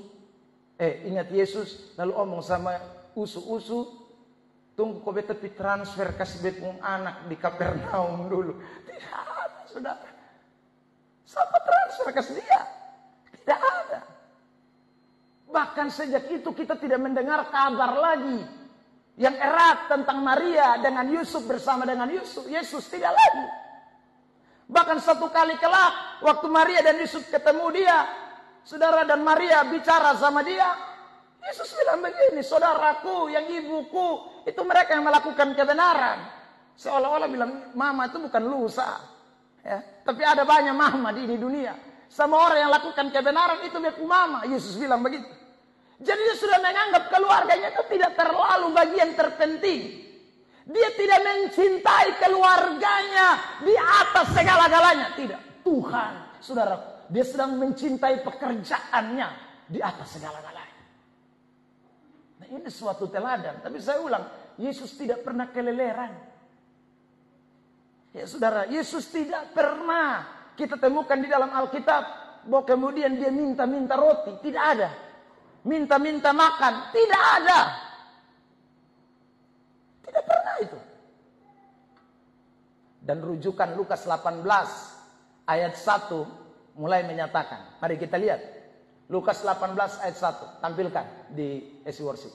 Ingat Yesus. Lalu omong sama Usu. Tunggu kau tapi transfer kasih betong anak di Kapernaum dulu. Tidak ada saudara. Siapa transfer kasih dia? Tidak ada. Bahkan sejak itu kita tidak mendengar kabar lagi yang erat tentang Maria dengan Yusuf bersama dengan Yesus tidak lagi. Bahkan satu kali kelak waktu Maria dan Yusuf ketemu dia, saudara, dan Maria bicara sama dia, Yesus bilang begini, saudaraku yang ibuku itu mereka yang melakukan kebenaran. Seolah-olah bilang mama itu bukan lusa ya, tapi ada banyak mama di dunia. Semua orang yang lakukan kebenaran itu beku mama. Yesus bilang begitu. Jadi dia sudah menganggap keluarganya itu tidak terlalu bagian terpenting. Dia tidak mencintai keluarganya di atas segala-galanya. Tidak. Tuhan, saudara, dia sedang mencintai pekerjaannya di atas segala-galanya. Nah ini suatu teladan. Tapi saya ulang, Yesus tidak pernah keleleran. Ya saudara, Yesus tidak pernah kita temukan di dalam Alkitab bahwa kemudian dia minta-minta roti. Tidak ada. Minta-minta makan, tidak ada. Tidak pernah itu. Dan rujukan Lukas 18 ayat 1 mulai menyatakan. Mari kita lihat. Lukas 18 ayat 1. Tampilkan di SC Worship.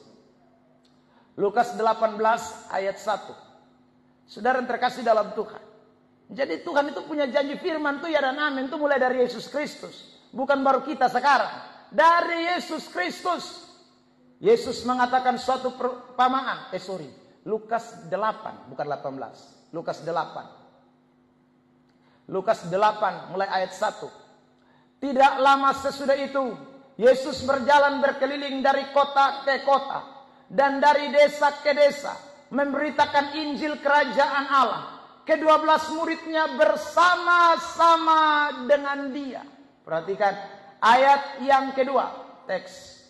Lukas 18 ayat 1. Saudara yang terkasih dalam Tuhan. Jadi Tuhan itu punya janji firman tuh ya dan amin itu mulai dari Yesus Kristus. Bukan baru kita sekarang. Dari Yesus Kristus. Yesus mengatakan suatu perumpamaan. Lukas 8, bukan 18. Lukas 8. Lukas 8 mulai ayat 1. Tidak lama sesudah itu, Yesus berjalan berkeliling dari kota ke kota dan dari desa ke desa, memberitakan Injil kerajaan Allah. Ke-12 muridnya bersama-sama dengan dia. Perhatikan ayat yang kedua, teks.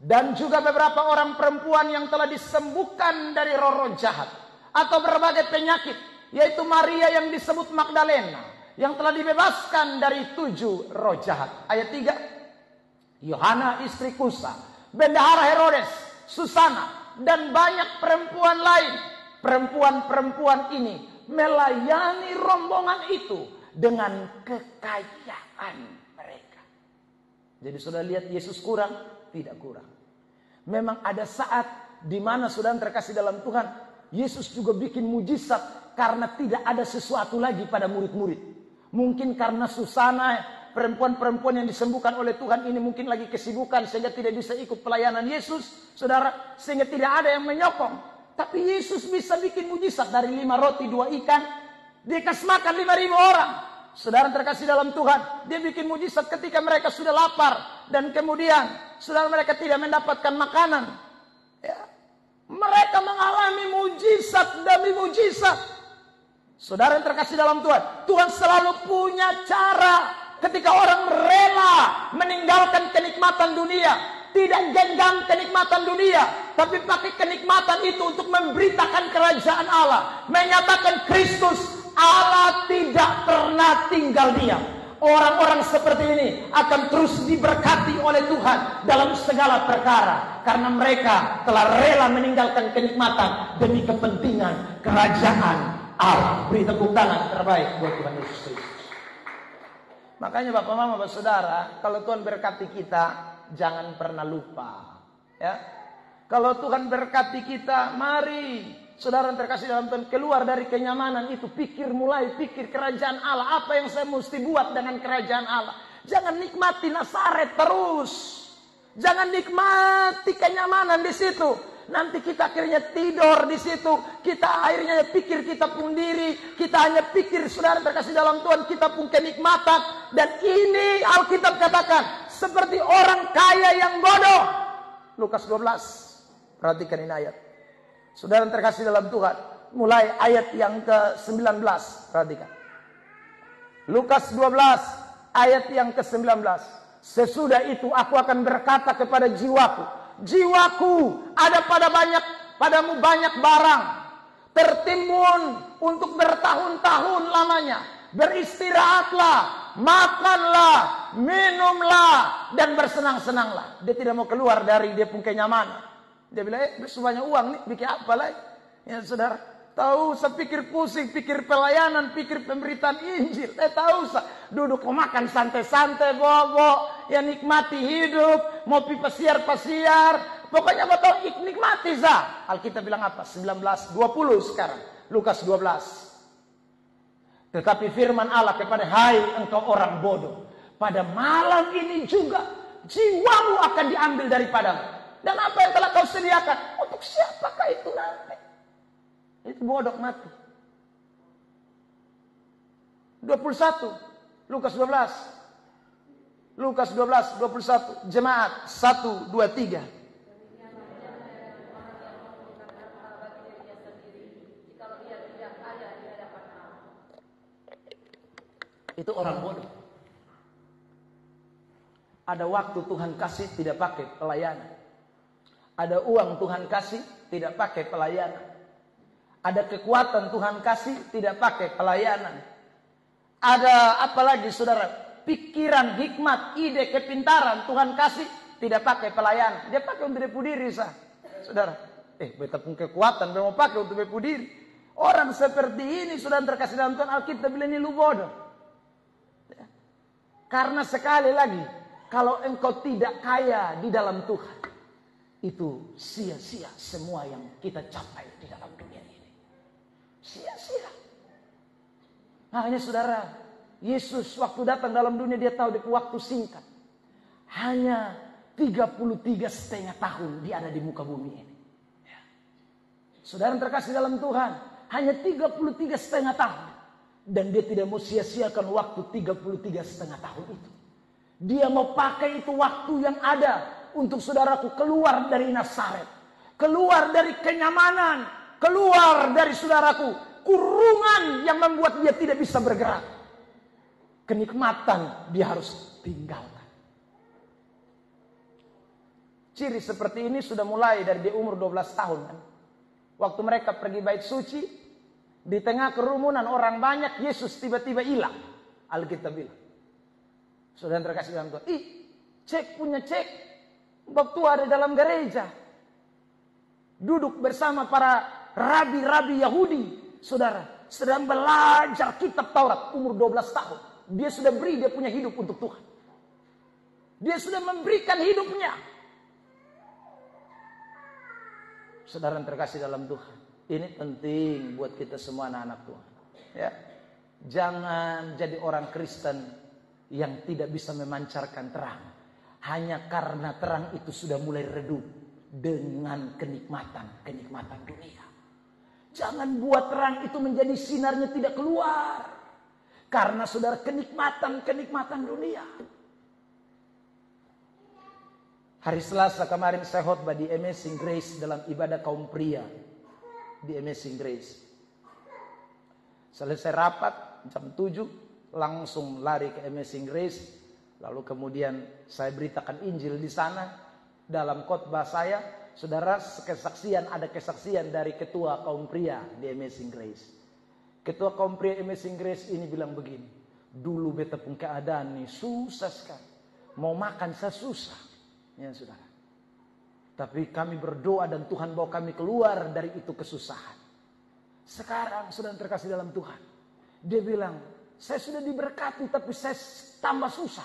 Dan juga beberapa orang perempuan yang telah disembuhkan dari roh-roh jahat atau berbagai penyakit, yaitu Maria yang disebut Magdalena, yang telah dibebaskan dari 7 roh jahat. Ayat 3. Yohana istri Kusa, bendahara Herodes, Susana, dan banyak perempuan lain. Perempuan-perempuan ini melayani rombongan itu dengan kekayaan mereka. Jadi saudara lihat Yesus kurang? Tidak kurang. Memang ada saat di mana saudara terkasih dalam Tuhan, Yesus juga bikin mujizat karena tidak ada sesuatu lagi pada murid-murid. Mungkin karena Susana, perempuan-perempuan yang disembuhkan oleh Tuhan ini mungkin lagi kesibukan sehingga tidak bisa ikut pelayanan Yesus, saudara, sehingga tidak ada yang menyokong. Tapi Yesus bisa bikin mujizat dari 5 roti 2 ikan, dia kasih makan 5.000 orang. Saudara terkasih dalam Tuhan, dia bikin mujizat ketika mereka sudah lapar dan kemudian saudara mereka tidak mendapatkan makanan. Ya. Mereka mengalami mujizat demi mujizat. Saudara yang terkasih dalam Tuhan, Tuhan selalu punya cara ketika orang rela meninggalkan kenikmatan dunia, tidak genggam kenikmatan dunia, tapi pakai kenikmatan itu untuk memberitakan kerajaan Allah, menyatakan Kristus. Allah tidak pernah tinggal diam. Orang-orang seperti ini akan terus diberkati oleh Tuhan dalam segala perkara, karena mereka telah rela meninggalkan kenikmatan demi kepentingan kerajaan Allah. Beri tepuk tangan terbaik buat Tuhan Yesus Kristus. Makanya Bapak Mama, Bapak Saudara, kalau Tuhan berkati kita, jangan pernah lupa. Ya, kalau Tuhan berkati kita, mari saudara yang terkasih dalam Tuhan, keluar dari kenyamanan itu, mulai pikir kerajaan Allah. Apa yang saya mesti buat dengan kerajaan Allah? Jangan nikmati Nazaret terus. Jangan nikmati kenyamanan di situ. Nanti kita akhirnya tidur di situ. Kita akhirnya pikir kita pun diri. Kita hanya pikir saudara terkasih dalam Tuhan, kita pun kenikmatan. Dan ini Alkitab katakan seperti orang kaya yang bodoh. Lukas 12. Perhatikan ini ayat. Saudara terkasih dalam Tuhan, mulai ayat yang ke-19, perhatikan. Lukas 12, ayat yang ke-19. Sesudah itu aku akan berkata kepada jiwaku, jiwaku, ada padamu banyak barang, tertimbun untuk bertahun-tahun lamanya. Beristirahatlah, makanlah, minumlah, dan bersenang-senanglah. Dia tidak mau keluar dari dia punya kenyamanan. Dia bilang, semuanya uang nih, bikin apa lagi? Ya saudara, tahu saya pikir pusing, pikir pelayanan, pikir pemberitaan Injil. Tahu saya duduk mau makan santai-santai, bobo, ya nikmati hidup, mau pasiar-pasiar. Pokoknya mau tahu nikmati saya. Alkitab bilang apa? 19:20 sekarang. Lukas 12. Tetapi firman Allah kepada, hai engkau orang bodoh, pada malam ini juga jiwamu akan diambil daripadamu. Dan apa yang telah kau sediakan? Untuk siapakah itu nanti? Itu bodoh mati. 21. Lukas 12. Lukas 12, 21. Jemaat 1, 2, 3. Itu orang bodoh. Ada waktu Tuhan kasih tidak pakai pelayanan. Ada uang Tuhan kasih, tidak pakai pelayanan. Ada kekuatan Tuhan kasih, tidak pakai pelayanan. Ada apa lagi saudara? Pikiran, hikmat, ide, kepintaran Tuhan kasih, tidak pakai pelayanan. Dia pakai untuk bepu diri sah. Saudara, beta pun kekuatan, dia mau pakai untuk bepu diri. Orang seperti ini saudara terkasih dalam Tuhan, Alkitab bilang ini lu bodoh. Karena sekali lagi, kalau engkau tidak kaya di dalam Tuhan, itu sia-sia semua yang kita capai di dalam dunia ini. Sia-sia. Makanya saudara, Yesus waktu datang dalam dunia dia tahu di waktu singkat. Hanya 33,5 tahun dia ada di muka bumi ini. Ya. Saudara yang terkasih dalam Tuhan, hanya 33,5 tahun. Dan dia tidak mau sia-siakan waktu 33,5 tahun itu. Dia mau pakai itu waktu yang ada untuk saudaraku keluar dari Nazaret, keluar dari kenyamanan, keluar dari saudaraku kurungan yang membuat dia tidak bisa bergerak. Kenikmatan dia harus tinggalkan. Ciri seperti ini sudah mulai dari dia umur 12 tahun kan? Waktu mereka pergi bait suci, di tengah kerumunan orang banyak, Yesus tiba-tiba hilang. Alkitab bilang. Saudara terkasih dalam Tuhan, Cek punya cek. Waktu ada dalam gereja. Duduk bersama para rabi-rabi Yahudi. Saudara, sedang belajar kitab Taurat umur 12 tahun. Dia sudah beri, dia punya hidup untuk Tuhan. Dia sudah memberikan hidupnya. Saudara yang terkasih dalam Tuhan. Ini penting buat kita semua anak-anak Tuhan. Ya. Jangan jadi orang Kristen yang tidak bisa memancarkan terang. Hanya karena terang itu sudah mulai redup dengan kenikmatan dunia. Jangan buat terang itu menjadi sinarnya tidak keluar. Karena saudara kenikmatan dunia. Hari Selasa kemarin saya khotbah di Amazing Grace dalam ibadah kaum pria. Di Amazing Grace. Selesai rapat jam 7 langsung lari ke Amazing Grace. Lalu kemudian saya beritakan Injil di sana. Dalam khotbah saya, saudara, ada kesaksian dari ketua kaum pria di Amazing Grace. Ketua kaum pria Amazing Grace ini bilang begini. Dulu beta pun keadaan nih susah sekali. Mau makan saya susah. Ya saudara. Tapi kami berdoa dan Tuhan bawa kami keluar dari itu kesusahan. Sekarang saudara terkasih dalam Tuhan. Dia bilang, saya sudah diberkati tapi saya tambah susah.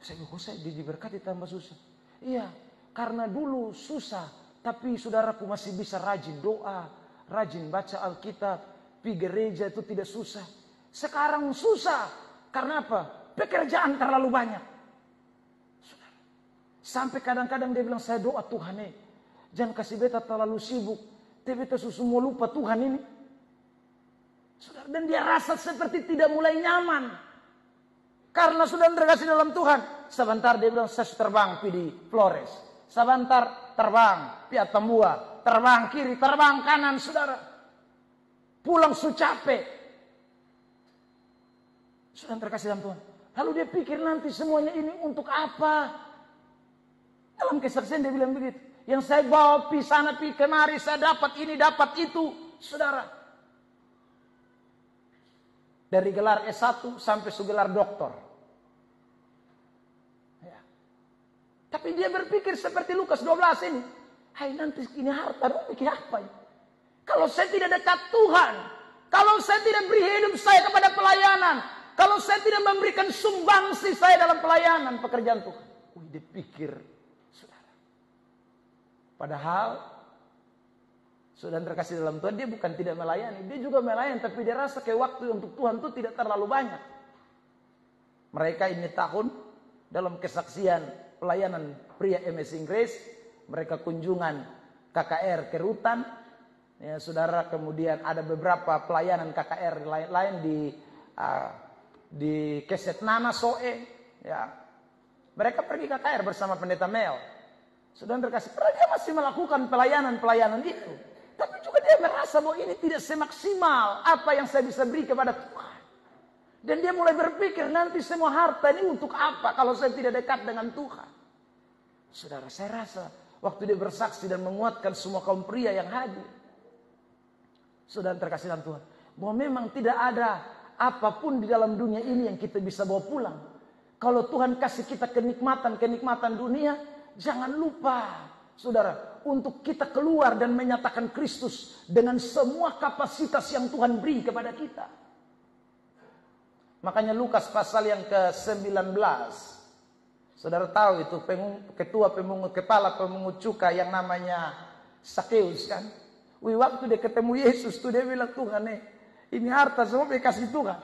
Saya bilang, kok saya diberkati tambah susah? Iya, karena dulu susah. Tapi saudaraku masih bisa rajin doa, rajin baca Alkitab, pergi gereja itu tidak susah. Sekarang susah. Karena apa? Pekerjaan terlalu banyak. Saudara. Sampai kadang-kadang dia bilang, saya doa Tuhan jangan kasih beta terlalu sibuk. Tapi beta semua lupa Tuhan ini. Saudara, dan dia rasa seperti tidak mulai nyaman. Karena sudah terkasih dalam Tuhan. Sebentar dia bilang, saya terbang di Flores. Sebentar terbang, pi Atambua. Terbang kiri, terbang kanan, saudara. Pulang capek. Sudah terkasih dalam Tuhan. Lalu dia pikir nanti semuanya ini untuk apa? Dalam kesaksian dia bilang begitu. Yang saya bawa pi sana, pi kemari, saya dapat ini, dapat itu. Saudara. Dari gelar S1 sampai gelar doktor. Ya. Tapi dia berpikir seperti Lukas 12 ini. Hai nanti ini harta, pikir apa ini? Kalau saya tidak dekat Tuhan. Kalau saya tidak beri hidup saya kepada pelayanan. Kalau saya tidak memberikan sumbangsi saya dalam pelayanan pekerjaan Tuhan. Dia pikir. Saudara. Padahal. Saudara terkasih dalam Tuhan, dia bukan tidak melayani. Dia juga melayani, tapi dia rasa kayak waktu untuk Tuhan itu tidak terlalu banyak. Mereka ini tahun dalam kesaksian pelayanan pria Amazing Grace. Mereka kunjungan KKR ke Rutan. Ya, saudara, kemudian ada beberapa pelayanan KKR lain di Keset Nana Soe. Ya. Mereka pergi KKR bersama pendeta Mel. Saudara terkasih, mereka masih melakukan pelayanan itu. Tapi juga dia merasa bahwa ini tidak semaksimal apa yang saya bisa beri kepada Tuhan. Dan dia mulai berpikir nanti semua harta ini untuk apa kalau saya tidak dekat dengan Tuhan. Saudara, saya rasa waktu dia bersaksi dan menguatkan semua kaum pria yang hadir. Saudara terkasih dalam Tuhan. Bahwa memang tidak ada apapun di dalam dunia ini yang kita bisa bawa pulang. Kalau Tuhan kasih kita kenikmatan dunia, jangan lupa. Saudara, untuk kita keluar dan menyatakan Kristus dengan semua kapasitas yang Tuhan beri kepada kita. Makanya Lukas pasal yang ke-19. Saudara tahu itu kepala pemungut cukai yang namanya Sakeus kan. Waktu dia ketemu Yesus tuh dia bilang, Tuhan ini harta semua dia kasih Tuhan.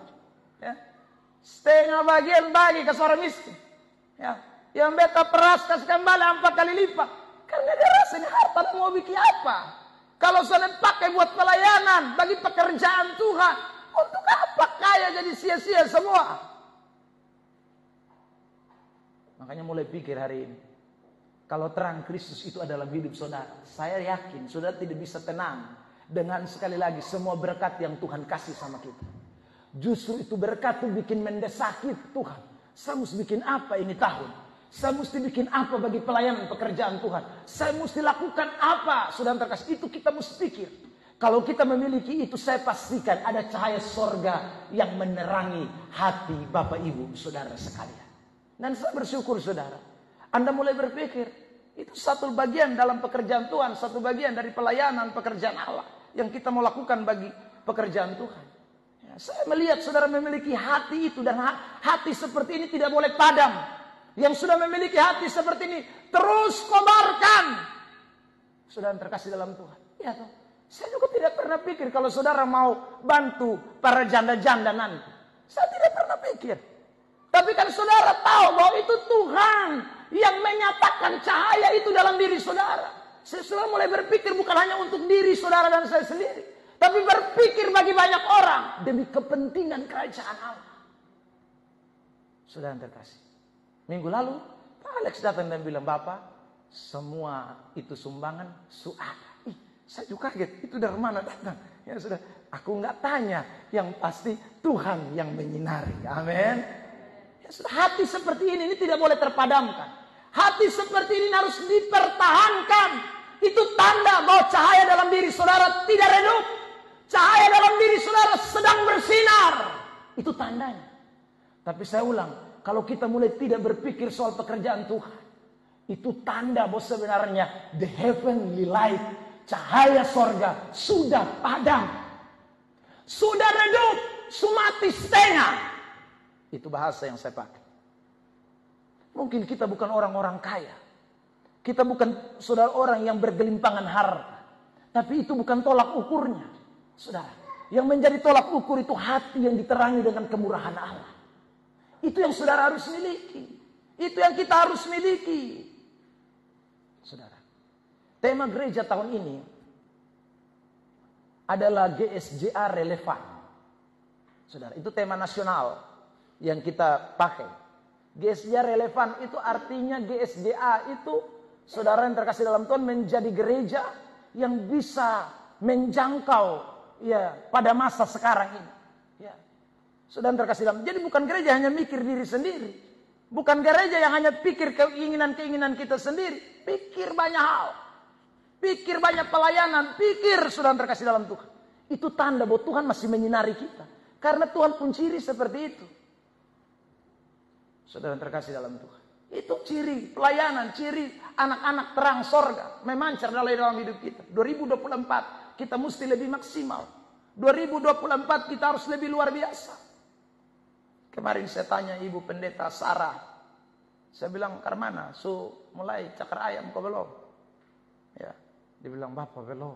Ya. Setengah bagian bagi ke seorang miskin. Ya. Yang beta peras kasih kembali 4 kali lipat. Karena dia rasa ini harta mau bikin apa? Kalau saya pakai buat pelayanan, bagi pekerjaan Tuhan, untuk apa kaya jadi sia-sia semua? Makanya mulai pikir hari ini. Kalau terang Kristus itu adalah hidup saudara, saya yakin saudara tidak bisa tenang dengan sekali lagi semua berkat yang Tuhan kasih sama kita. Justru itu berkat itu bikin mendesaki Tuhan. Saya mesti bikin apa ini tahun? Saya mesti bikin apa bagi pelayanan pekerjaan Tuhan? Saya mesti lakukan apa? Saudara terkasih, itu kita mesti pikir. Kalau kita memiliki itu, saya pastikan ada cahaya sorga yang menerangi hati Bapak Ibu Saudara sekalian. Dan saya bersyukur saudara, Anda mulai berpikir, itu satu bagian dalam pekerjaan Tuhan, satu bagian dari pelayanan pekerjaan Allah yang kita mau lakukan bagi pekerjaan Tuhan. Ya, saya melihat saudara memiliki hati itu, dan hati seperti ini tidak boleh padam. Yang sudah memiliki hati seperti ini, terus kobarkan. Saudara terkasih dalam Tuhan. Ya toh. Saya juga tidak pernah pikir kalau saudara mau bantu para janda-janda nanti. Saya tidak pernah pikir. Tapi kan saudara tahu bahwa itu Tuhan yang menyatakan cahaya itu dalam diri saudara. Saudara mulai berpikir bukan hanya untuk diri saudara dan saya sendiri, tapi berpikir bagi banyak orang demi kepentingan kerajaan Allah. Saudara yang terkasih, minggu lalu Pak Alex datang dan bilang, Bapak, semua itu sumbangan suara. Saya juga kaget, itu dari mana datang? Ya sudah, aku nggak tanya, yang pasti Tuhan yang menyinari. Amin. Ya sudah, hati seperti ini tidak boleh terpadamkan. Hati seperti ini harus dipertahankan. Itu tanda bahwa cahaya dalam diri saudara tidak redup. Cahaya dalam diri saudara sedang bersinar. Itu tandanya. Tapi saya ulang, kalau kita mulai tidak berpikir soal pekerjaan Tuhan, itu tanda bahwa sebenarnya the heavenly light, cahaya sorga sudah padam, sudah redup, sumati setengah. Itu bahasa yang saya pakai. Mungkin kita bukan orang-orang kaya, kita bukan saudara orang yang bergelimpangan harta, tapi itu bukan tolak ukurnya, saudara. Yang menjadi tolak ukur itu hati yang diterangi dengan kemurahan Allah. Itu yang saudara harus miliki, itu yang kita harus miliki, saudara. Tema gereja tahun ini adalah GSJA relevan. Saudara, itu tema nasional yang kita pakai. GSJA relevan itu artinya GSJA itu, saudara yang terkasih dalam Tuhan, menjadi gereja yang bisa menjangkau ya pada masa sekarang ini. Ya. Saudara yang terkasih dalam, jadi bukan gereja hanya mikir diri sendiri. Bukan gereja yang hanya pikir keinginan-keinginan kita sendiri. Pikir banyak hal. Pikir banyak pelayanan, pikir saudara terkasih dalam Tuhan. Itu tanda bahwa Tuhan masih menyinari kita. Karena Tuhan pun ciri seperti itu. Saudara terkasih dalam Tuhan. Itu ciri pelayanan, ciri anak-anak terang sorga. Memancar dalam hidup kita. 2024 kita mesti lebih maksimal. 2024 kita harus lebih luar biasa. Kemarin saya tanya Ibu Pendeta Sarah. Saya bilang, Karmana, mulai cakar ayam kau belum? Ya. Dia bilang, Bapak belum.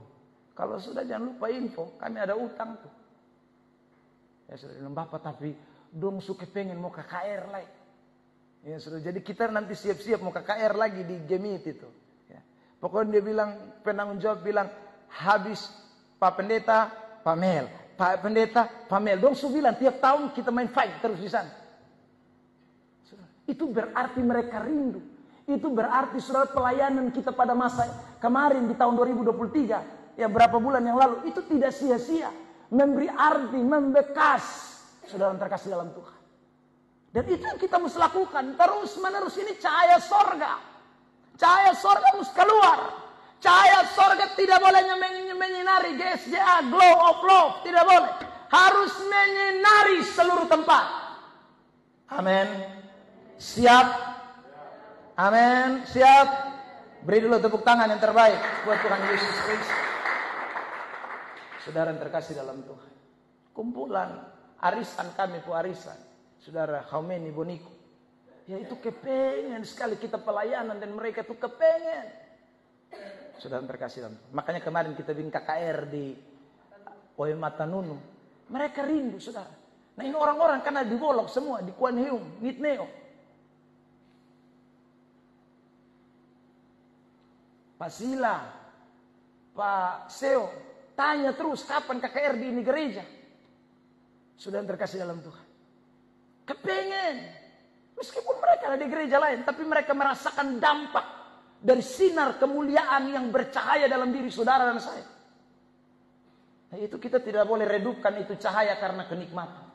Kalau sudah jangan lupa info, kami ada utang tuh. Ya sudah bilang, Bapak tapi dong suka pengen mau KKR lagi. Ya sudah, jadi kita nanti siap-siap mau KKR lagi di Gemit itu. Ya. Pokoknya dia bilang, penanggung jawab bilang, habis Pak Pendeta, Pamel. Pak Pendeta, Pamel. Dong su bilang, tiap tahun kita main fight terus di sana. Itu berarti mereka rindu. Itu berarti saudara pelayanan kita pada masa kemarin di tahun 2023, ya berapa bulan yang lalu, itu tidak sia-sia. Memberi arti, membekas saudara terkasih dalam Tuhan. Dan itu yang kita mesti lakukan. Terus menerus ini cahaya sorga. Cahaya sorga mesti keluar. Cahaya sorga tidak boleh menyinari GSJA, glow of love. Tidak boleh. Harus menyinari seluruh tempat. Amin. Siap? Amin. Siap? Beri dulu tepuk tangan yang terbaik buat Tuhan Yesus Kristus. Saudara yang terkasih dalam Tuhan. Kumpulan arisan kami, arisan. Saudara Khaumeni Boniku. Ya itu kepengen sekali kita pelayanan dan mereka tuh kepengen. Saudara yang terkasih dalam Tuhan. Makanya kemarin kita bikin KKR di Oematanunu. Mereka rindu saudara. Nah ini orang-orang karena di Bolok semua. Di Kuan Heung, Ngitneo. Pak Sila, Pak Seo, tanya terus kapan KKR di ini gereja. Sudah terkasih dalam Tuhan. Kepengen. Meskipun mereka ada di gereja lain, tapi mereka merasakan dampak dari sinar kemuliaan yang bercahaya dalam diri saudara dan saya. Nah, itu kita tidak boleh redupkan itu cahaya karena kenikmatan.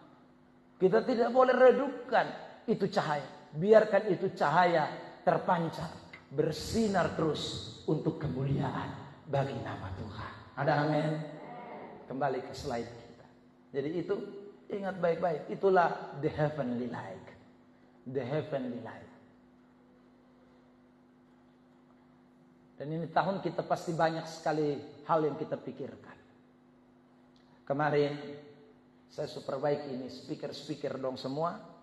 Kita tidak boleh redupkan itu cahaya. Biarkan itu cahaya terpancar, bersinar terus untuk kemuliaan bagi nama Tuhan. Ada amin? Kembali ke slide kita. Jadi itu ingat baik-baik. Itulah the heavenly light. The heavenly light. Dan ini tahun kita pasti banyak sekali hal yang kita pikirkan. Kemarin saya superbaiki ini speaker dong semua.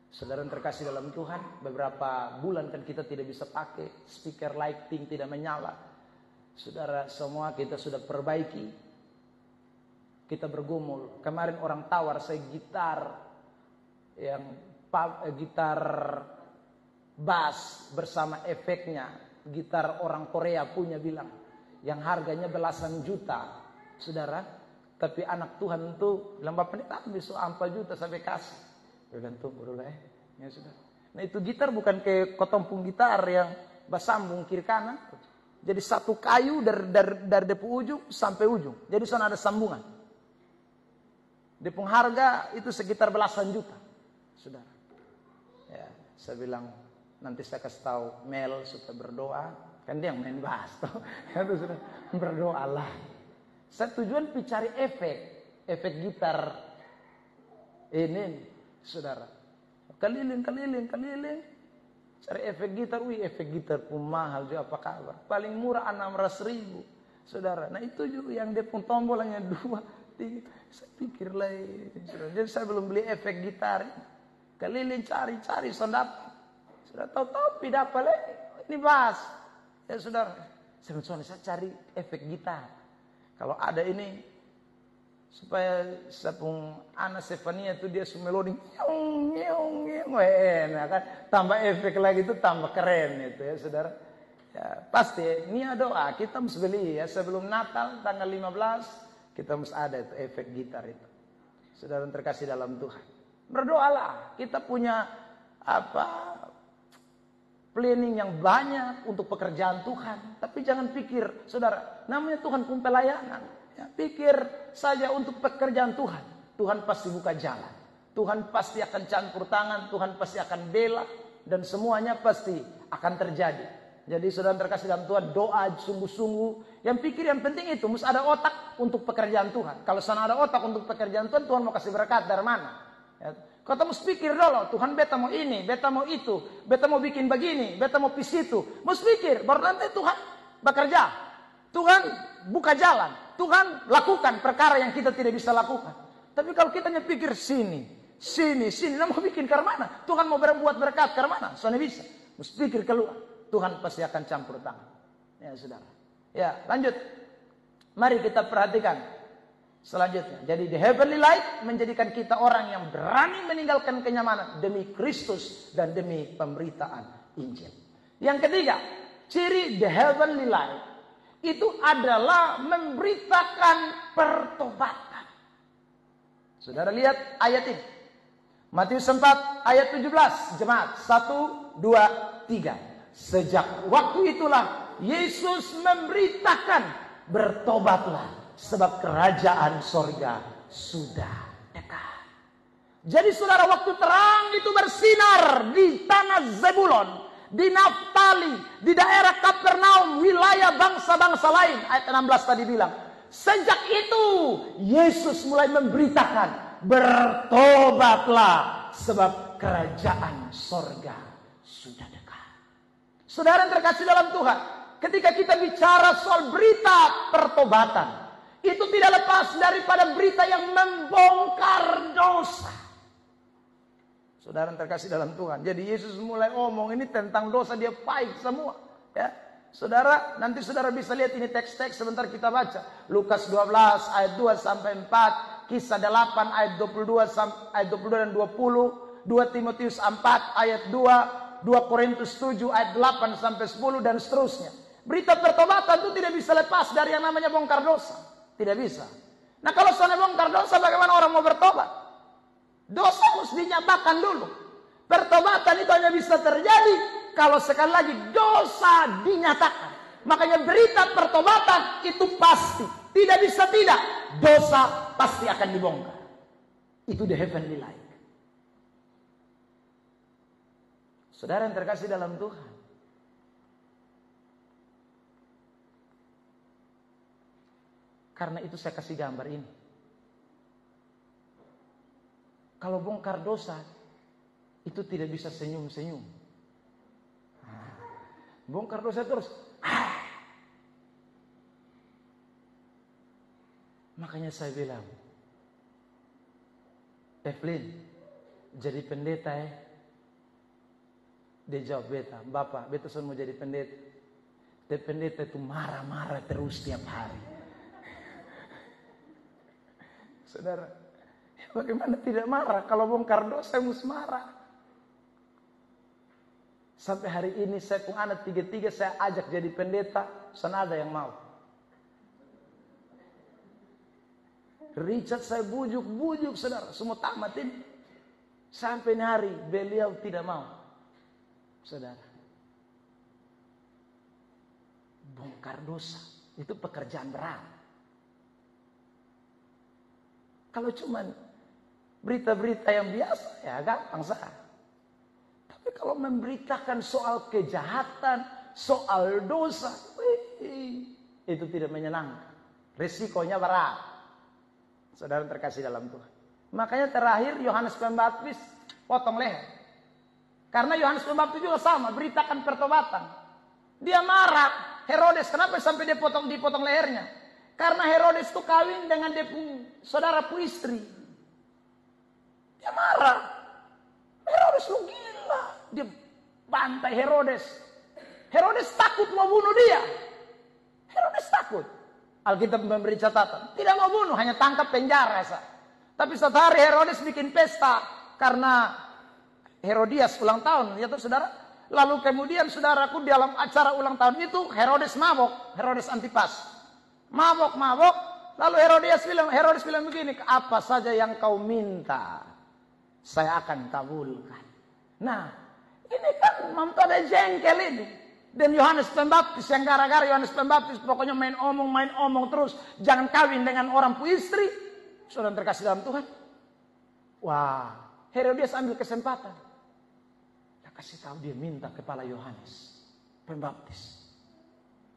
Saudara yang terkasih dalam Tuhan, beberapa bulan kan kita tidak bisa pakai speaker, lighting tidak menyala. Saudara semua kita sudah perbaiki. Kita bergumul. Kemarin orang tawar saya gitar bass bersama efeknya. Gitar orang Korea punya bilang yang harganya belasan juta, saudara. Tapi anak Tuhan tuh bilang, Bapak ini tak bisa 4 juta sampai kasih. Bilang tunggu dulu ya sudah. Nah itu gitar bukan kayak kotompung gitar yang basambung kiri kanan. Jadi satu kayu dari depan ujung sampai ujung. Jadi sana ada sambungan. Depung harga itu sekitar belasan juta, saudara. Ya, saya bilang nanti saya kasih tahu Mel supaya berdoa. Kan dia yang main bass tuh. Itu sudah berdoalah. Saya tujuan cari efek gitar ini, saudara. Keliling. Cari efek gitar, efek gitar pun mahal juga apa kabar. Paling murah 600.000, saudara. Nah itu juga yang dia pun tombol hanya 2, 3. Saya pikir lain. Jadi saya belum beli efek gitar. Keliling cari, sondap. Sudah tahu tidak apa lagi. Ini bass. Ya saudara. Saya cari efek gitar. Kalau ada ini supaya sapung Ana Stefania itu dia melodi nyong kan tambah efek lagi itu tambah keren itu ya saudara. Ya, pasti ini doa kita mesti beli ya sebelum Natal tanggal 15 kita mesti ada itu efek gitar itu. Saudara yang terkasih dalam Tuhan. Berdoalah. Kita punya planning yang banyak untuk pekerjaan Tuhan. Tapi jangan pikir, saudara, namanya Tuhan pun pelayanan. Ya, pikir saja untuk pekerjaan Tuhan. Tuhan pasti buka jalan. Tuhan pasti akan campur tangan. Tuhan pasti akan bela. Dan semuanya pasti akan terjadi. Jadi saudara terkasih dalam Tuhan, doa sungguh-sungguh. Yang pikir yang penting itu, mesti ada otak untuk pekerjaan Tuhan. Kalau sana ada otak untuk pekerjaan Tuhan, Tuhan mau kasih berkat dari mana? Ya. Kau mesti pikir dulu, Tuhan beta mau ini, beta mau itu, beta mau bikin begini, beta mau pis itu. Mesti pikir, baru nanti Tuhan bekerja. Tuhan buka jalan. Tuhan lakukan perkara yang kita tidak bisa lakukan. Tapi kalau kita hanya pikir sini, nah mau bikin ke mana? Tuhan mau berbuat berkat ke mana? Soalnya bisa. Mesti pikir keluar. Tuhan pasti akan campur tangan. Ya saudara. Ya lanjut. Mari kita perhatikan. Selanjutnya, jadi the heavenly light menjadikan kita orang yang berani meninggalkan kenyamanan demi Kristus dan demi pemberitaan Injil. Yang ketiga, ciri the heavenly light itu adalah memberitakan pertobatan. Saudara lihat ayat ini. Matius 4 ayat 17, jemaat 1, 2, 3. Sejak waktu itulah Yesus memberitakan bertobatlah. Sebab kerajaan sorga sudah dekat. Jadi saudara waktu terang itu bersinar di tanah Zebulon, di Naftali, di daerah Kapernaum, wilayah bangsa-bangsa lain. Ayat 16 tadi bilang. Sejak itu Yesus mulai memberitakan bertobatlah sebab kerajaan sorga sudah dekat. Saudara yang terkasih dalam Tuhan, ketika kita bicara soal berita pertobatan, itu tidak lepas daripada berita yang membongkar dosa. Saudara yang terkasih dalam Tuhan. Jadi Yesus mulai ngomong ini tentang dosa, dia fight semua. Ya, saudara, nanti saudara bisa lihat ini teks-teks sebentar kita baca. Lukas 12 ayat 2 sampai 4, Kisah 8 ayat 22 dan 20, 2 Timotius 4 ayat 2, 2 Korintus 7 ayat 8 sampai 10 dan seterusnya. Berita pertobatan itu tidak bisa lepas dari yang namanya bongkar dosa. Tidak bisa. Nah kalau soalnya bongkar dosa, bagaimana orang mau bertobat? Dosa harus dinyatakan dulu. Pertobatan itu hanya bisa terjadi kalau sekali lagi dosa dinyatakan. Makanya berita pertobatan itu pasti. Tidak bisa tidak. Dosa pasti akan dibongkar. Itu the heavenly light. Saudara yang terkasih dalam Tuhan. Karena itu saya kasih gambar ini. Kalau bongkar dosa, itu tidak bisa senyum-senyum. Bongkar dosa terus. Makanya saya bilang, Evelyn, jadi pendeta ya? Dia jawab, beta, bapak, beta sudah mau jadi pendeta. Tapi pendeta itu marah-marah terus tiap hari. Saudara, bagaimana tidak marah? Kalau bongkar dosa mesti marah. Sampai hari ini saya pun anak 3 saya ajak jadi pendeta, sana ada yang mau. Richard saya bujuk, saudara, semua tamatin. Sampai hari beliau tidak mau. Saudara, bongkar dosa itu pekerjaan berat. Kalau cuman berita-berita yang biasa, ya gampang saja. Tapi kalau memberitakan soal kejahatan, soal dosa, itu tidak menyenangkan. Risikonya berat. Saudara terkasih dalam Tuhan. Makanya terakhir Yohanes Pembaptis potong leher. Karena Yohanes Pembaptis juga sama, beritakan pertobatan. Dia marah. Herodes, kenapa sampai dia dipotong lehernya? Karena Herodes itu kawin dengan saudara istri. Dia marah. Herodes lu gila. Dia bantai Herodes. Herodes takut mau bunuh dia. Herodes takut. Alkitab memberi catatan. Tidak mau bunuh, hanya tangkap penjara. Tapi suatu hari Herodes bikin pesta. Karena Herodias ulang tahun. Ya tuh saudara. Lalu kemudian saudaraku dalam acara ulang tahun itu Herodes mabok. Herodes Antipas. Mabok. Lalu Herodes bilang begini. Apa saja yang kau minta, saya akan kabulkan. Nah, ini kan mampu ada jengkel ini. Dan Yohanes Pembaptis yang gara-gara Yohanes Pembaptis pokoknya main omong terus. Jangan kawin dengan orang istri. Saudara terkasih dalam Tuhan. Wah, Herodias ambil kesempatan. Dia kasih tahu, dia minta kepala Yohanes Pembaptis.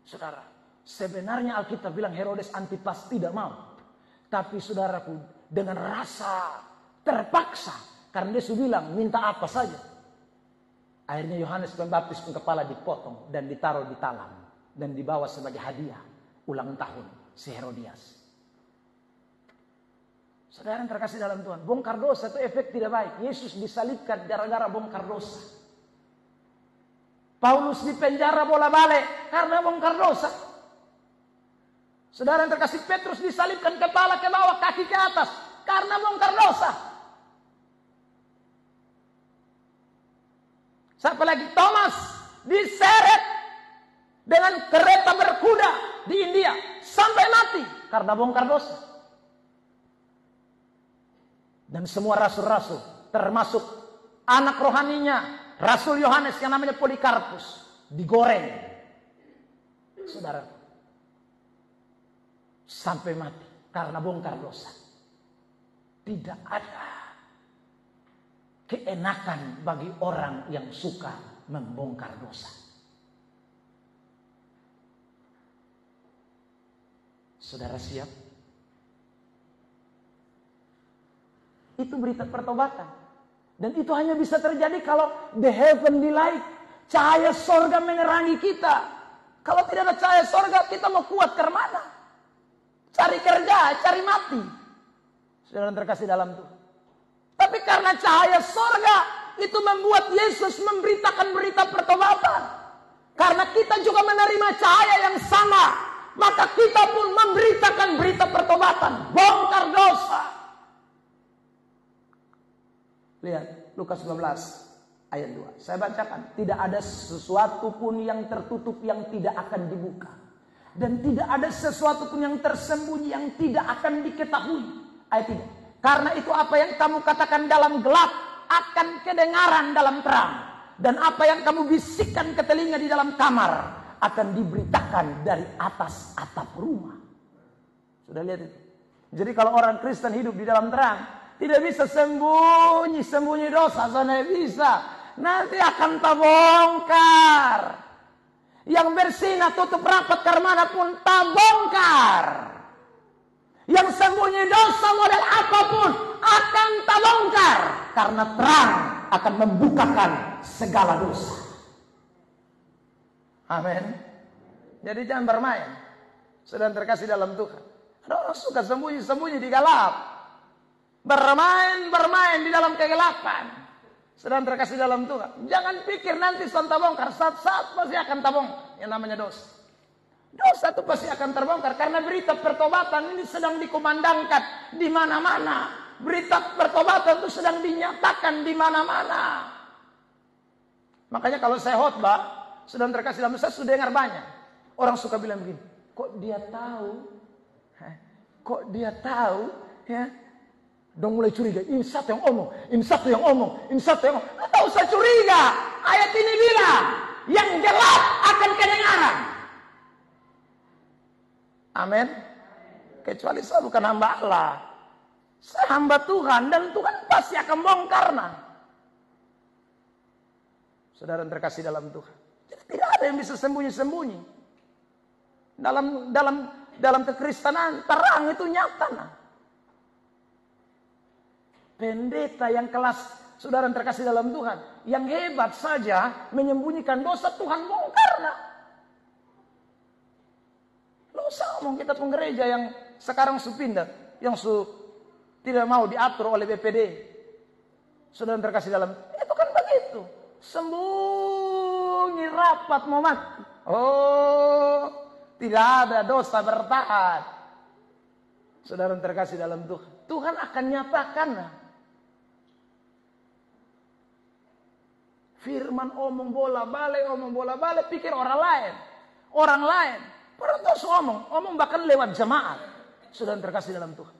Saudara, sebenarnya Alkitab bilang Herodes Antipas tidak mau. Tapi saudaraku, dengan rasa terpaksa. Karena dia sudah bilang, minta apa saja. Akhirnya Yohanes Pembaptis pun kepala dipotong dan ditaruh di talam. Dan dibawa sebagai hadiah ulang tahun si Herodias. Saudara yang terkasih dalam Tuhan, bongkar dosa itu efek tidak baik. Yesus disalibkan gara-gara bongkar dosa. Paulus dipenjara bola-balik karena bongkar dosa. Saudara yang terkasih, Petrus disalibkan kepala ke bawah, kaki ke atas karena bongkar dosa. Siapa lagi? Thomas diseret dengan kereta berkuda di India sampai mati karena bongkar dosa. Dan semua rasul-rasul, termasuk anak rohaninya Rasul Yohanes yang namanya Polikarpus, digoreng. Saudara, sampai mati karena bongkar dosa. Tidak ada keenakan bagi orang yang suka membongkar dosa. Saudara siap? Itu berita pertobatan. Dan itu hanya bisa terjadi kalau the heavenly light, cahaya sorga menerangi kita. Kalau tidak ada cahaya sorga, kita mau kuat ke mana? Cari kerja, cari mati. Saudara terkasih dalam Tuhan. Tapi karena cahaya sorga itu membuat Yesus memberitakan berita pertobatan. Karena kita juga menerima cahaya yang sama, maka kita pun memberitakan berita pertobatan. Bongkar dosa. Lihat Lukas 19 ayat 2. Saya bacakan. Tidak ada sesuatu pun yang tertutup yang tidak akan dibuka. Dan tidak ada sesuatu pun yang tersembunyi yang tidak akan diketahui. Ayat 3. Karena itu apa yang kamu katakan dalam gelap akan kedengaran dalam terang. Dan apa yang kamu bisikkan ke telinga di dalam kamar akan diberitakan dari atas atap rumah. Sudah lihat itu? Jadi kalau orang Kristen hidup di dalam terang, tidak bisa sembunyi dosa, tidak bisa. Nanti akan terbongkar. Yang bersinah tutup rapat kemanapun terbongkar. Yang sembunyi dosa model apapun akan terbongkar. Karena terang akan membukakan segala dosa. Amin. Jadi jangan bermain. Sedang terkasih dalam Tuhan. Ada orang suka sembunyi-sembunyi di gelap. Bermain di dalam kegelapan. Sedang terkasih dalam Tuhan. Jangan pikir nanti sontak bongkar. Saat-saat pasti akan terbongkar. Yang namanya dosa. Dosa itu pasti akan terbongkar. Karena berita pertobatan ini sedang dikumandangkan di mana-mana. Berita pertobatan itu sedang dinyatakan di mana-mana. Makanya kalau saya khotbah, sedang terkasih dalam Tuhan, saya sudah dengar banyak. Orang suka bilang begini. Kok dia tahu? Kok dia tahu? Ya. Dong mulai curiga, ini satu yang omong, ini satu yang omong, ini satu yang omong. Tak usah curiga. Ayat ini bilang, yang gelap akan kedengaran. Amin. Kecuali saya bukan hamba Allah. Saya hamba Tuhan dan Tuhan pasti akan bongkarnya. Saudara terkasih dalam Tuhan. Jadi tidak ada yang bisa sembunyi-sembunyi. Dalam kekristenan terang itu nyata. Pendeta yang kelas saudara terkasih dalam Tuhan, yang hebat saja menyembunyikan dosa, Tuhan bongkarnya. Lo usah ngomong kita penggereja yang sekarang pindah, yang tidak mau diatur oleh BPD. Saudara terkasih dalam, itu kan begitu. Sembunyi rapat mau mati. Oh, tidak ada dosa bertahan. Saudara terkasih dalam Tuhan, Tuhan akan nyatakan. Firman omong bola balik, pikir orang lain. Terus omong bahkan lewat jemaat. Saudara terkasih dalam Tuhan.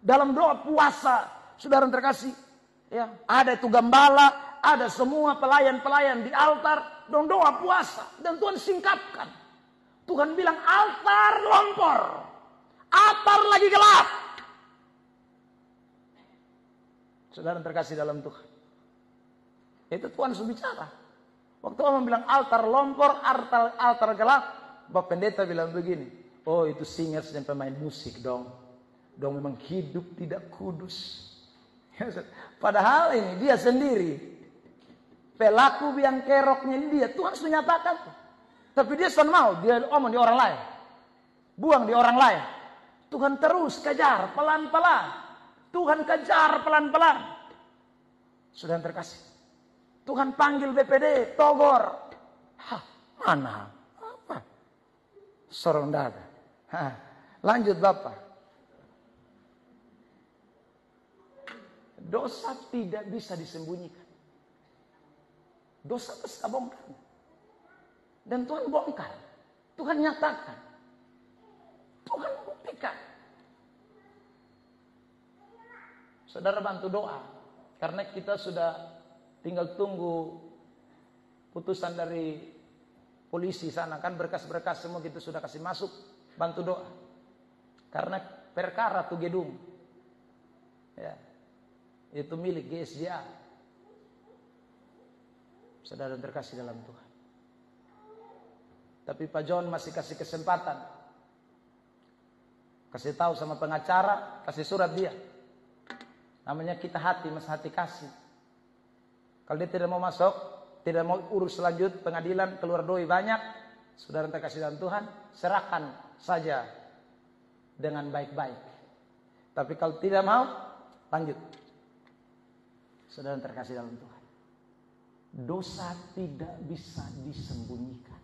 Dalam doa puasa, saudara terkasih, ya, ada itu gembala, ada semua pelayan-pelayan di altar, dan doa puasa, dan Tuhan singkapkan. Tuhan bilang altar lompor, altar lagi gelap. Saudara terkasih dalam Tuhan. Itu Tuhan sudah bicara. Waktu orang bilang altar lompor, altar gelap, Bapak Pendeta bilang begini, oh itu singers dan pemain musik dong. Dong memang hidup tidak kudus. Padahal ini dia sendiri. Pelaku biang keroknya ini dia. Tuhan sudah nyatakan. Tapi dia sudah mau. Dia omong di orang lain. Buang di orang lain. Tuhan terus kejar pelan-pelan. Tuhan kejar pelan-pelan. Sudah terkasih. Tuhan panggil BPD, Togor. Hah, mana? Apa? Sorong dada. Lanjut Bapak. Dosa tidak bisa disembunyikan. Dosa pasti bongkar. Dan Tuhan bongkar. Tuhan nyatakan. Tuhan buktikan. Saudara bantu doa. Karena kita sudah tinggal tunggu putusan dari polisi sana. Kan berkas-berkas semua kita sudah kasih masuk. Bantu doa. Karena perkara tuh gedung. Ya. Itu milik GSJA. Saudara terkasih dalam Tuhan. Tapi Pak John masih kasih kesempatan. Kasih tahu sama pengacara, kasih surat dia. Namanya kita hati, mas hati kasih. Kalau dia tidak mau masuk, tidak mau urus lanjut pengadilan, keluar doi banyak, saudara terkasih dalam Tuhan, serahkan saja dengan baik-baik. Tapi kalau tidak mau, lanjut. Saudara terkasih dalam Tuhan. Dosa tidak bisa disembunyikan.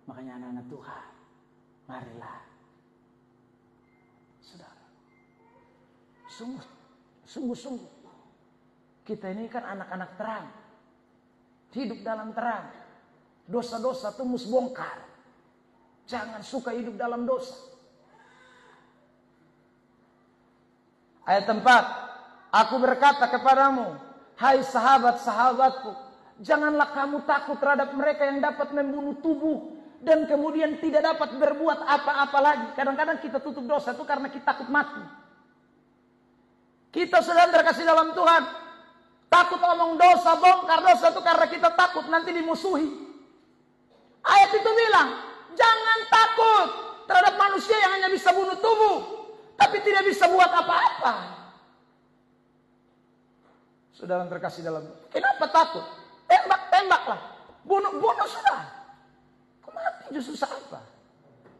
Makanya anak-anak Tuhan, marilah. Saudara. Sungguh-sungguh. Kita ini kan anak-anak terang. Hidup dalam terang. Dosa-dosa itu mesti bongkar. Jangan suka hidup dalam dosa. Ayat 4. Aku berkata kepadamu, hai sahabat-sahabatku, janganlah kamu takut terhadap mereka yang dapat membunuh tubuh dan kemudian tidak dapat berbuat apa-apa lagi. Kadang-kadang kita tutup dosa itu karena kita takut mati. Kita sedang terkasih dalam Tuhan. Takut omong dosa, bongkar dosa itu karena kita takut nanti dimusuhi. Ayat itu bilang, jangan takut terhadap manusia yang hanya bisa bunuh tubuh, tapi tidak bisa buat apa-apa. Saudara yang terkasih dalam, kenapa takut? Tembak-tembaklah. Bunuh sudah. Kok mati justru apa?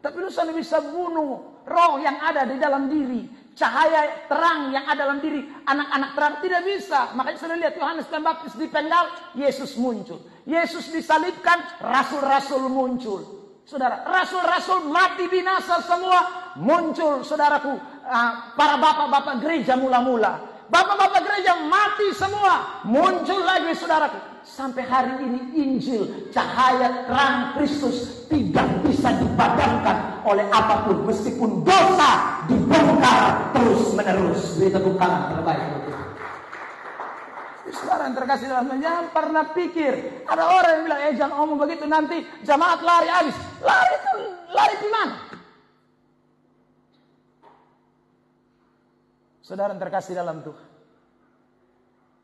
Tapi lu sana bisa bunuh roh yang ada di dalam diri. Cahaya terang yang ada dalam diri. Anak-anak terang tidak bisa. Makanya sudah lihat Yohanes Pembaptis dipenggal, Yesus muncul. Yesus disalibkan, rasul-rasul muncul. Saudara, rasul-rasul mati binasa semua. Muncul saudaraku, para bapak-bapak gereja mula-mula. Bapak-bapak gereja mati semua. Muncul lagi saudaraku. Sampai hari ini Injil, cahaya terang Kristus tidak bisa dipadamkan oleh apapun. Meskipun dosa dibongkar terus menerus. Beri tepuk tangan terbaik. Saudara yang terkasih dalam, jangan pernah pikir. Ada orang yang bilang, jangan omong begitu, nanti jamaat lari habis. Lari di mana? Saudara yang terkasih dalam Tuhan,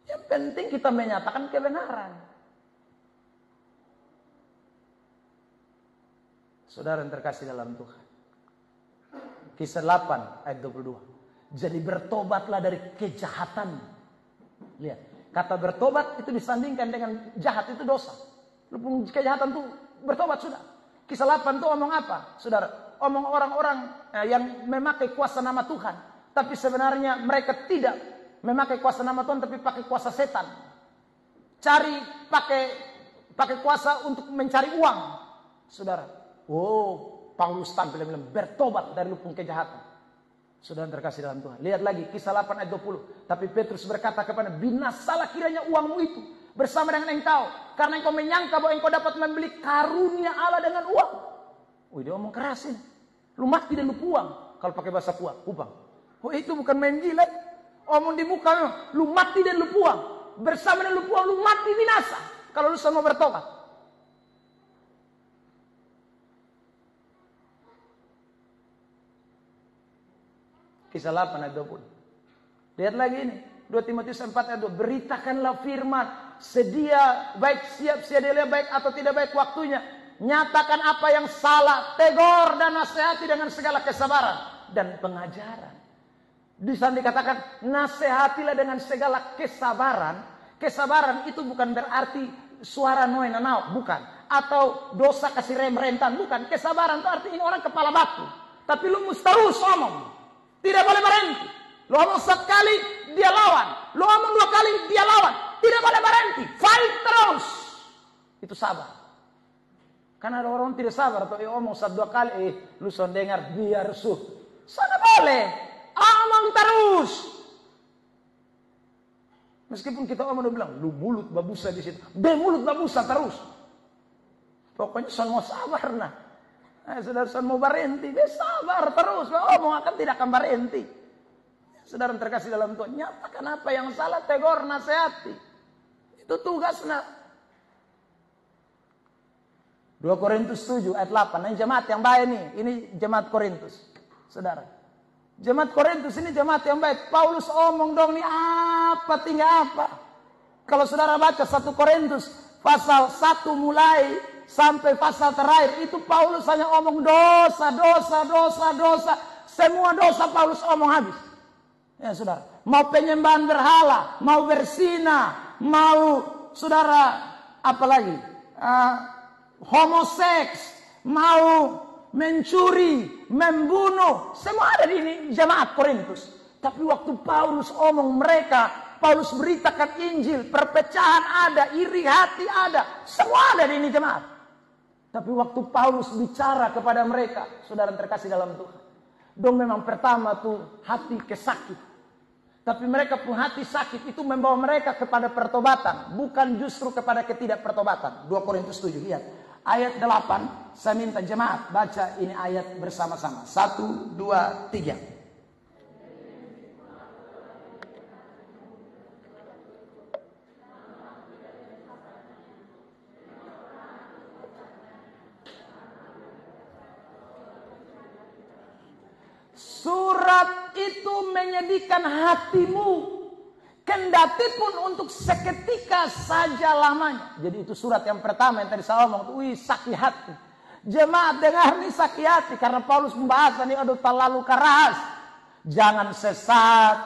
yang penting kita menyatakan kebenaran. Saudara yang terkasih dalam Tuhan, Kisah 8 ayat 22. Jadi bertobatlah dari kejahatan. Lihat, kata bertobat itu disandingkan dengan jahat, itu dosa. Lu pun kejahatan tuh bertobat sudah. Kisah 8 tuh omong apa? Saudara, omong orang-orang yang memakai kuasa nama Tuhan, tapi sebenarnya mereka tidak memakai kuasa nama Tuhan, tapi pakai kuasa setan. Pakai kuasa untuk mencari uang. Saudara, Paulus tampil bilang bertobat dari lupung kejahatan. Saudara terkasih dalam Tuhan, lihat lagi Kisah 8 ayat 20. Tapi Petrus berkata kepada, binasalah kiranya uangmu itu bersama dengan engkau, karena engkau menyangka bahwa engkau dapat membeli karunia Allah dengan uang. Dia omong kerasin. Lu mati dan lu puang. Kalau pakai bahasa kupang. Itu bukan main gila. Omong di muka, lu mati dan lu puang. Bersama dan lu puang, lu mati binasa. Kalau lu sama bertobat. Kisah 8 ayat 20. Lihat lagi ini. 2 Timotius 4 ayat 2. Beritakanlah firman. Siap sedia baik atau tidak baik waktunya. Nyatakan apa yang salah. Tegur dan nasihati dengan segala kesabaran dan pengajaran. Di sana dikatakan, nasihatilah dengan segala kesabaran. Kesabaran itu bukan berarti suara noe nanau, bukan. Atau dosa kasih rem-rentan, bukan. Kesabaran itu artinya orang kepala batu. Tapi lu mesti terus omong. Tidak boleh berhenti. Lu omong sekali, dia lawan. Lu omong 2 kali, dia lawan. Tidak boleh berhenti. Fight terus. Itu sabar. Karena ada orang tidak sabar. Atau omong 1-2 kali, lu son dengar, biar suh. Sana boleh. Omong terus. Meskipun kita omong udah bilang, lu mulut babusa di situ. Mulut babusa terus. Pokoknya son mau sabar nah. Saudara son mau berhenti, sabar terus. Omong akan tidak akan berhenti. Saudara terkasih dalam Tuhan, nyatakan apa yang salah, tegur, nasihati. Itu tugasnya. 2 Korintus 7 ayat 8. Ini jemaat yang baik nih. Ini jemaat Korintus. Saudara. Jemaat Korintus ini jemaat yang baik. Paulus omong dong nih tinggal apa. Kalau saudara baca 1 Korintus pasal 1 mulai sampai pasal terakhir. Itu Paulus hanya omong dosa. Semua dosa Paulus omong habis. Ya saudara. Mau penyembahan berhala. Mau berzina. Mau saudara apalagi. Homoseks. Mau mencuri, membunuh, semua ada di jemaat Korintus. Tapi waktu Paulus omong mereka, Paulus beritakan Injil, perpecahan ada, iri hati ada, semua ada di ini jemaat. Tapi waktu Paulus bicara kepada mereka, saudara terkasih dalam Tuhan, dong memang pertama tuh hati kesakit. Tapi mereka pun hati sakit itu membawa mereka kepada pertobatan, bukan justru kepada ketidakpertobatan. 2 Korintus 7, lihat. Ayat 8, saya minta jemaat baca ini ayat bersama-sama. 1, 2, 3. Surat itu menyedihkan hatimu. Kendati pun untuk seketika saja lamanya. Jadi itu surat yang pertama yang tadi saya omong. Sakit hati. Jemaat dengar nih sakit hati. Karena Paulus membahas ini terlalu keras. Jangan sesat.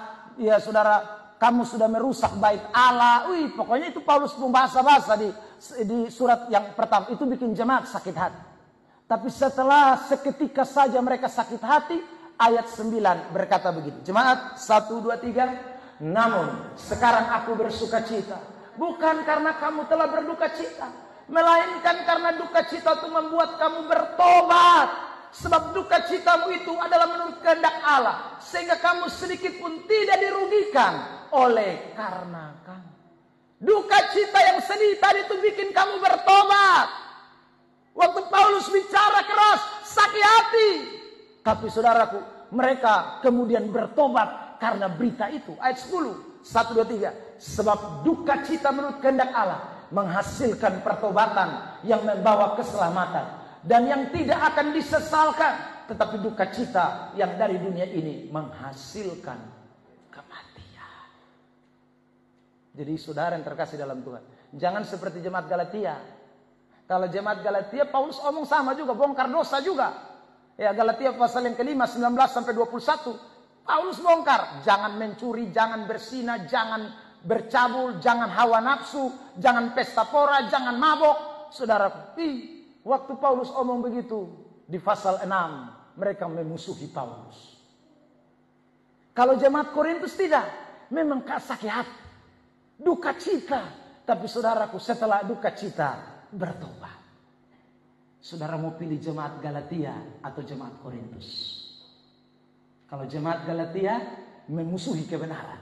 Ya saudara, kamu sudah merusak bait Allah. Pokoknya itu Paulus membahasa-bahasa di surat yang pertama. Itu bikin jemaat sakit hati. Tapi setelah seketika saja mereka sakit hati, ayat 9 berkata begini. Jemaat 1, 2, 3. Namun sekarang aku bersuka cita. Bukan karena kamu telah berduka cita, melainkan karena duka cita itu membuat kamu bertobat. Sebab duka citamu itu adalah menurut kehendak Allah, sehingga kamu sedikit pun tidak dirugikan oleh karena kamu. Duka cita yang sedih tadi itu bikin kamu bertobat. Waktu Paulus bicara keras, sakit hati. Tapi saudaraku, mereka kemudian bertobat karena berita itu. Ayat 10. 1, 2, 3. Sebab duka cita menurut kehendak Allah menghasilkan pertobatan yang membawa keselamatan. Dan yang tidak akan disesalkan. Tetapi duka cita yang dari dunia ini menghasilkan kematian. Jadi saudara yang terkasih dalam Tuhan, jangan seperti jemaat Galatia. Kalau jemaat Galatia, Paulus omong sama juga, bongkar dosa juga. Ya, Galatia pasal yang kelima 19 sampai 21. Paulus bongkar, jangan mencuri, jangan berzina, jangan bercabul, jangan hawa nafsu, jangan pesta pora, jangan mabok. Saudara, waktu Paulus omong begitu, di pasal 6 mereka memusuhi Paulus. Kalau jemaat Korintus tidak, memang sakit hati, duka cita. Tapi saudaraku, setelah duka cita bertobat. Saudara mau pilih jemaat Galatia atau jemaat Korintus? Kalau jemaat Galatia memusuhi kebenaran,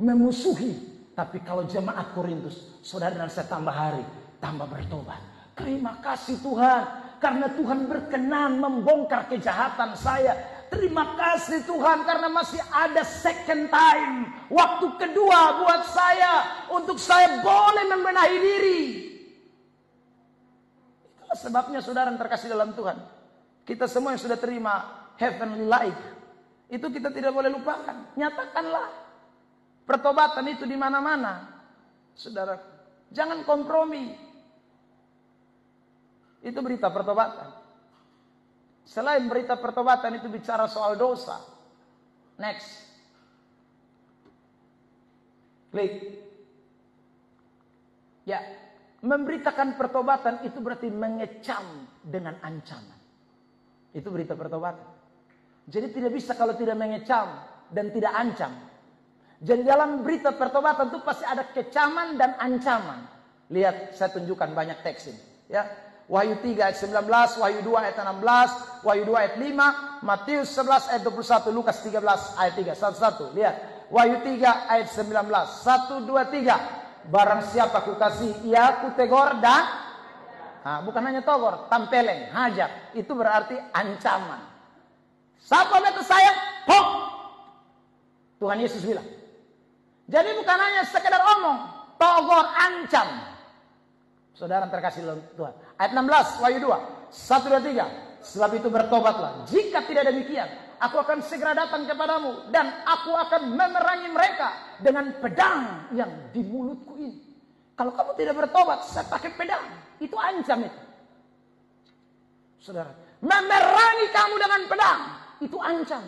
memusuhi. Tapi kalau jemaat Korintus, saudara dan saya tambah hari, tambah bertobat. Terima kasih Tuhan, karena Tuhan berkenan membongkar kejahatan saya. Terima kasih Tuhan, karena masih ada second time, waktu kedua buat saya, untuk saya boleh membenahi diri. Itulah sebabnya saudara yang terkasih dalam Tuhan, kita semua yang sudah terima heavenly life, itu kita tidak boleh lupakan. Nyatakanlah pertobatan itu di mana-mana. Saudara, jangan kompromi. Itu berita pertobatan. Selain berita pertobatan itu bicara soal dosa. Next. Klik. Ya, memberitakan pertobatan itu berarti mengecam dengan ancaman. Itu berita pertobatan. Jadi tidak bisa kalau tidak mengecam dan tidak ancam. Jadi dalam berita pertobatan itu pasti ada kecaman dan ancaman. Lihat, saya tunjukkan banyak teks ini. Ya, Wahyu 3 ayat 19, Wahyu 2 ayat 16, Wahyu 2 ayat 5, Matius 11 ayat 21, Lukas 13 ayat 3. Satu-satu, lihat. Wahyu 3 ayat 19, 1, 2, 3. Barang siapa ku kasih, ia ku tegur dan bukan hanya togor, tampeleng, hajar. Itu berarti ancaman. Siapa betul sayang? Hok! Tuhan Yesus bilang. Jadi bukan hanya sekedar omong, togor, ancam. Saudara terkasih dalam Tuhan. Ayat 16, Wahyu 2. 1, 2, 3. Sebab itu bertobatlah. Jika tidak demikian, aku akan segera datang kepadamu. Dan aku akan memerangi mereka dengan pedang yang di mulutku ini. Kalau kamu tidak bertobat, saya pakai pedang. Itu ancam itu. Saudara, memerangi kamu dengan pedang. Itu ancam.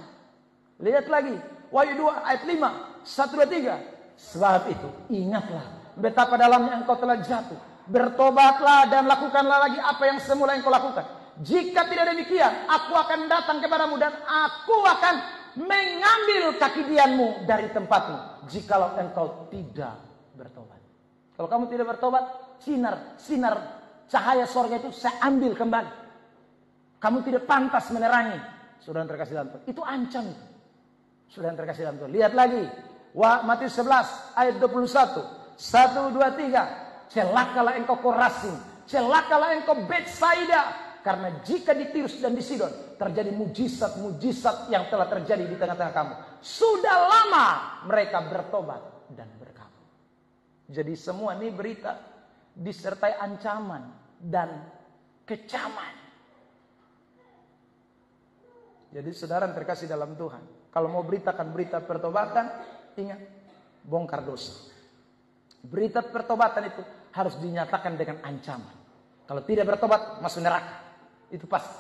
Lihat lagi. Wahyu 2 ayat 5. 1, 2, 3. Sebab itu ingatlah betapa dalamnya engkau telah jatuh. Bertobatlah dan lakukanlah lagi apa yang semula engkau lakukan. Jika tidak demikian, aku akan datang kepadamu dan aku akan mengambil kaki dianmu dari tempatmu. Jikalau engkau tidak bertobat. Kalau kamu tidak bertobat, sinar cahaya surga itu saya ambil kembali. Kamu tidak pantas menerangi. Saudara yang terkasih dalam Tuhan, itu ancam. Saudara yang terkasih dalam Tuhan, lihat lagi. Matius 11 ayat 21. 1, 2, 3. Celakalah engkau Korasin, celakalah engkau Betsaida, karena jika di Tirus dan di Sidon terjadi mujizat-mujizat yang telah terjadi di tengah-tengah kamu, sudah lama mereka bertobat dan berkabung. Jadi semua ini berita disertai ancaman dan kecaman. Jadi saudara yang terkasih dalam Tuhan, kalau mau beritakan berita pertobatan, ingat, bongkar dosa. Berita pertobatan itu harus dinyatakan dengan ancaman. Kalau tidak bertobat, masuk neraka. Itu pasti.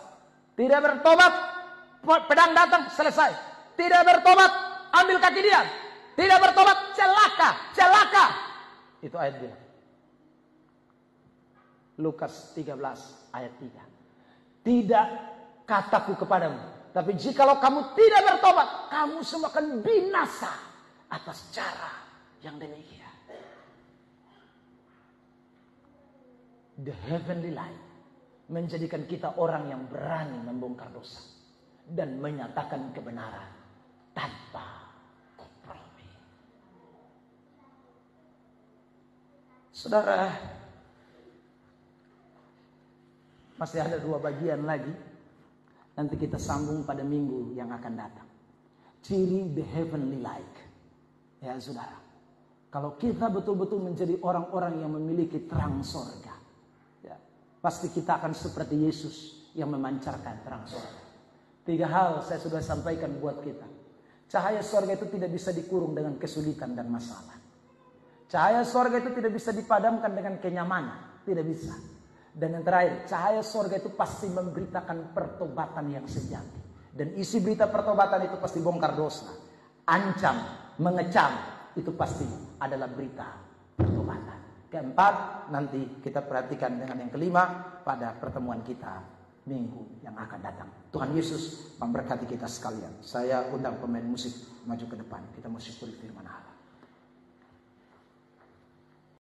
Tidak bertobat, pedang datang, selesai. Tidak bertobat, ambil kaki dia. tidak bertobat celaka, celaka. Itu ayat bilang. Lukas 13 ayat 3. Tidak kataku kepadamu, tapi jikalau kamu tidak bertobat, kamu semua akan binasa atas cara yang demikian. The heavenly light menjadikan kita orang yang berani membongkar dosa dan menyatakan kebenaran tanpa kompromi. Saudara, masih ada 2 bagian lagi. Nanti kita sambung pada minggu yang akan datang. Ciri the heavenly light. Ya saudara, kalau kita betul-betul menjadi orang-orang yang memiliki terang sorga, ya, pasti kita akan seperti Yesus yang memancarkan terang sorga. 3 hal saya sudah sampaikan buat kita. Cahaya sorga itu tidak bisa dikurung dengan kesulitan dan masalah. Cahaya sorga itu tidak bisa dipadamkan dengan kenyamanan. Tidak bisa. Dan yang terakhir, cahaya sorga itu pasti memberitakan pertobatan yang sejati. Dan isi berita pertobatan itu pasti bongkar dosa, ancam, mengecam. Itu pasti adalah berita pertobatan. Keempat, nanti kita perhatikan dengan yang kelima pada pertemuan kita minggu yang akan datang. Tuhan Yesus memberkati kita sekalian. Saya undang pemain musik maju ke depan. Kita mau syukuri firman Allah.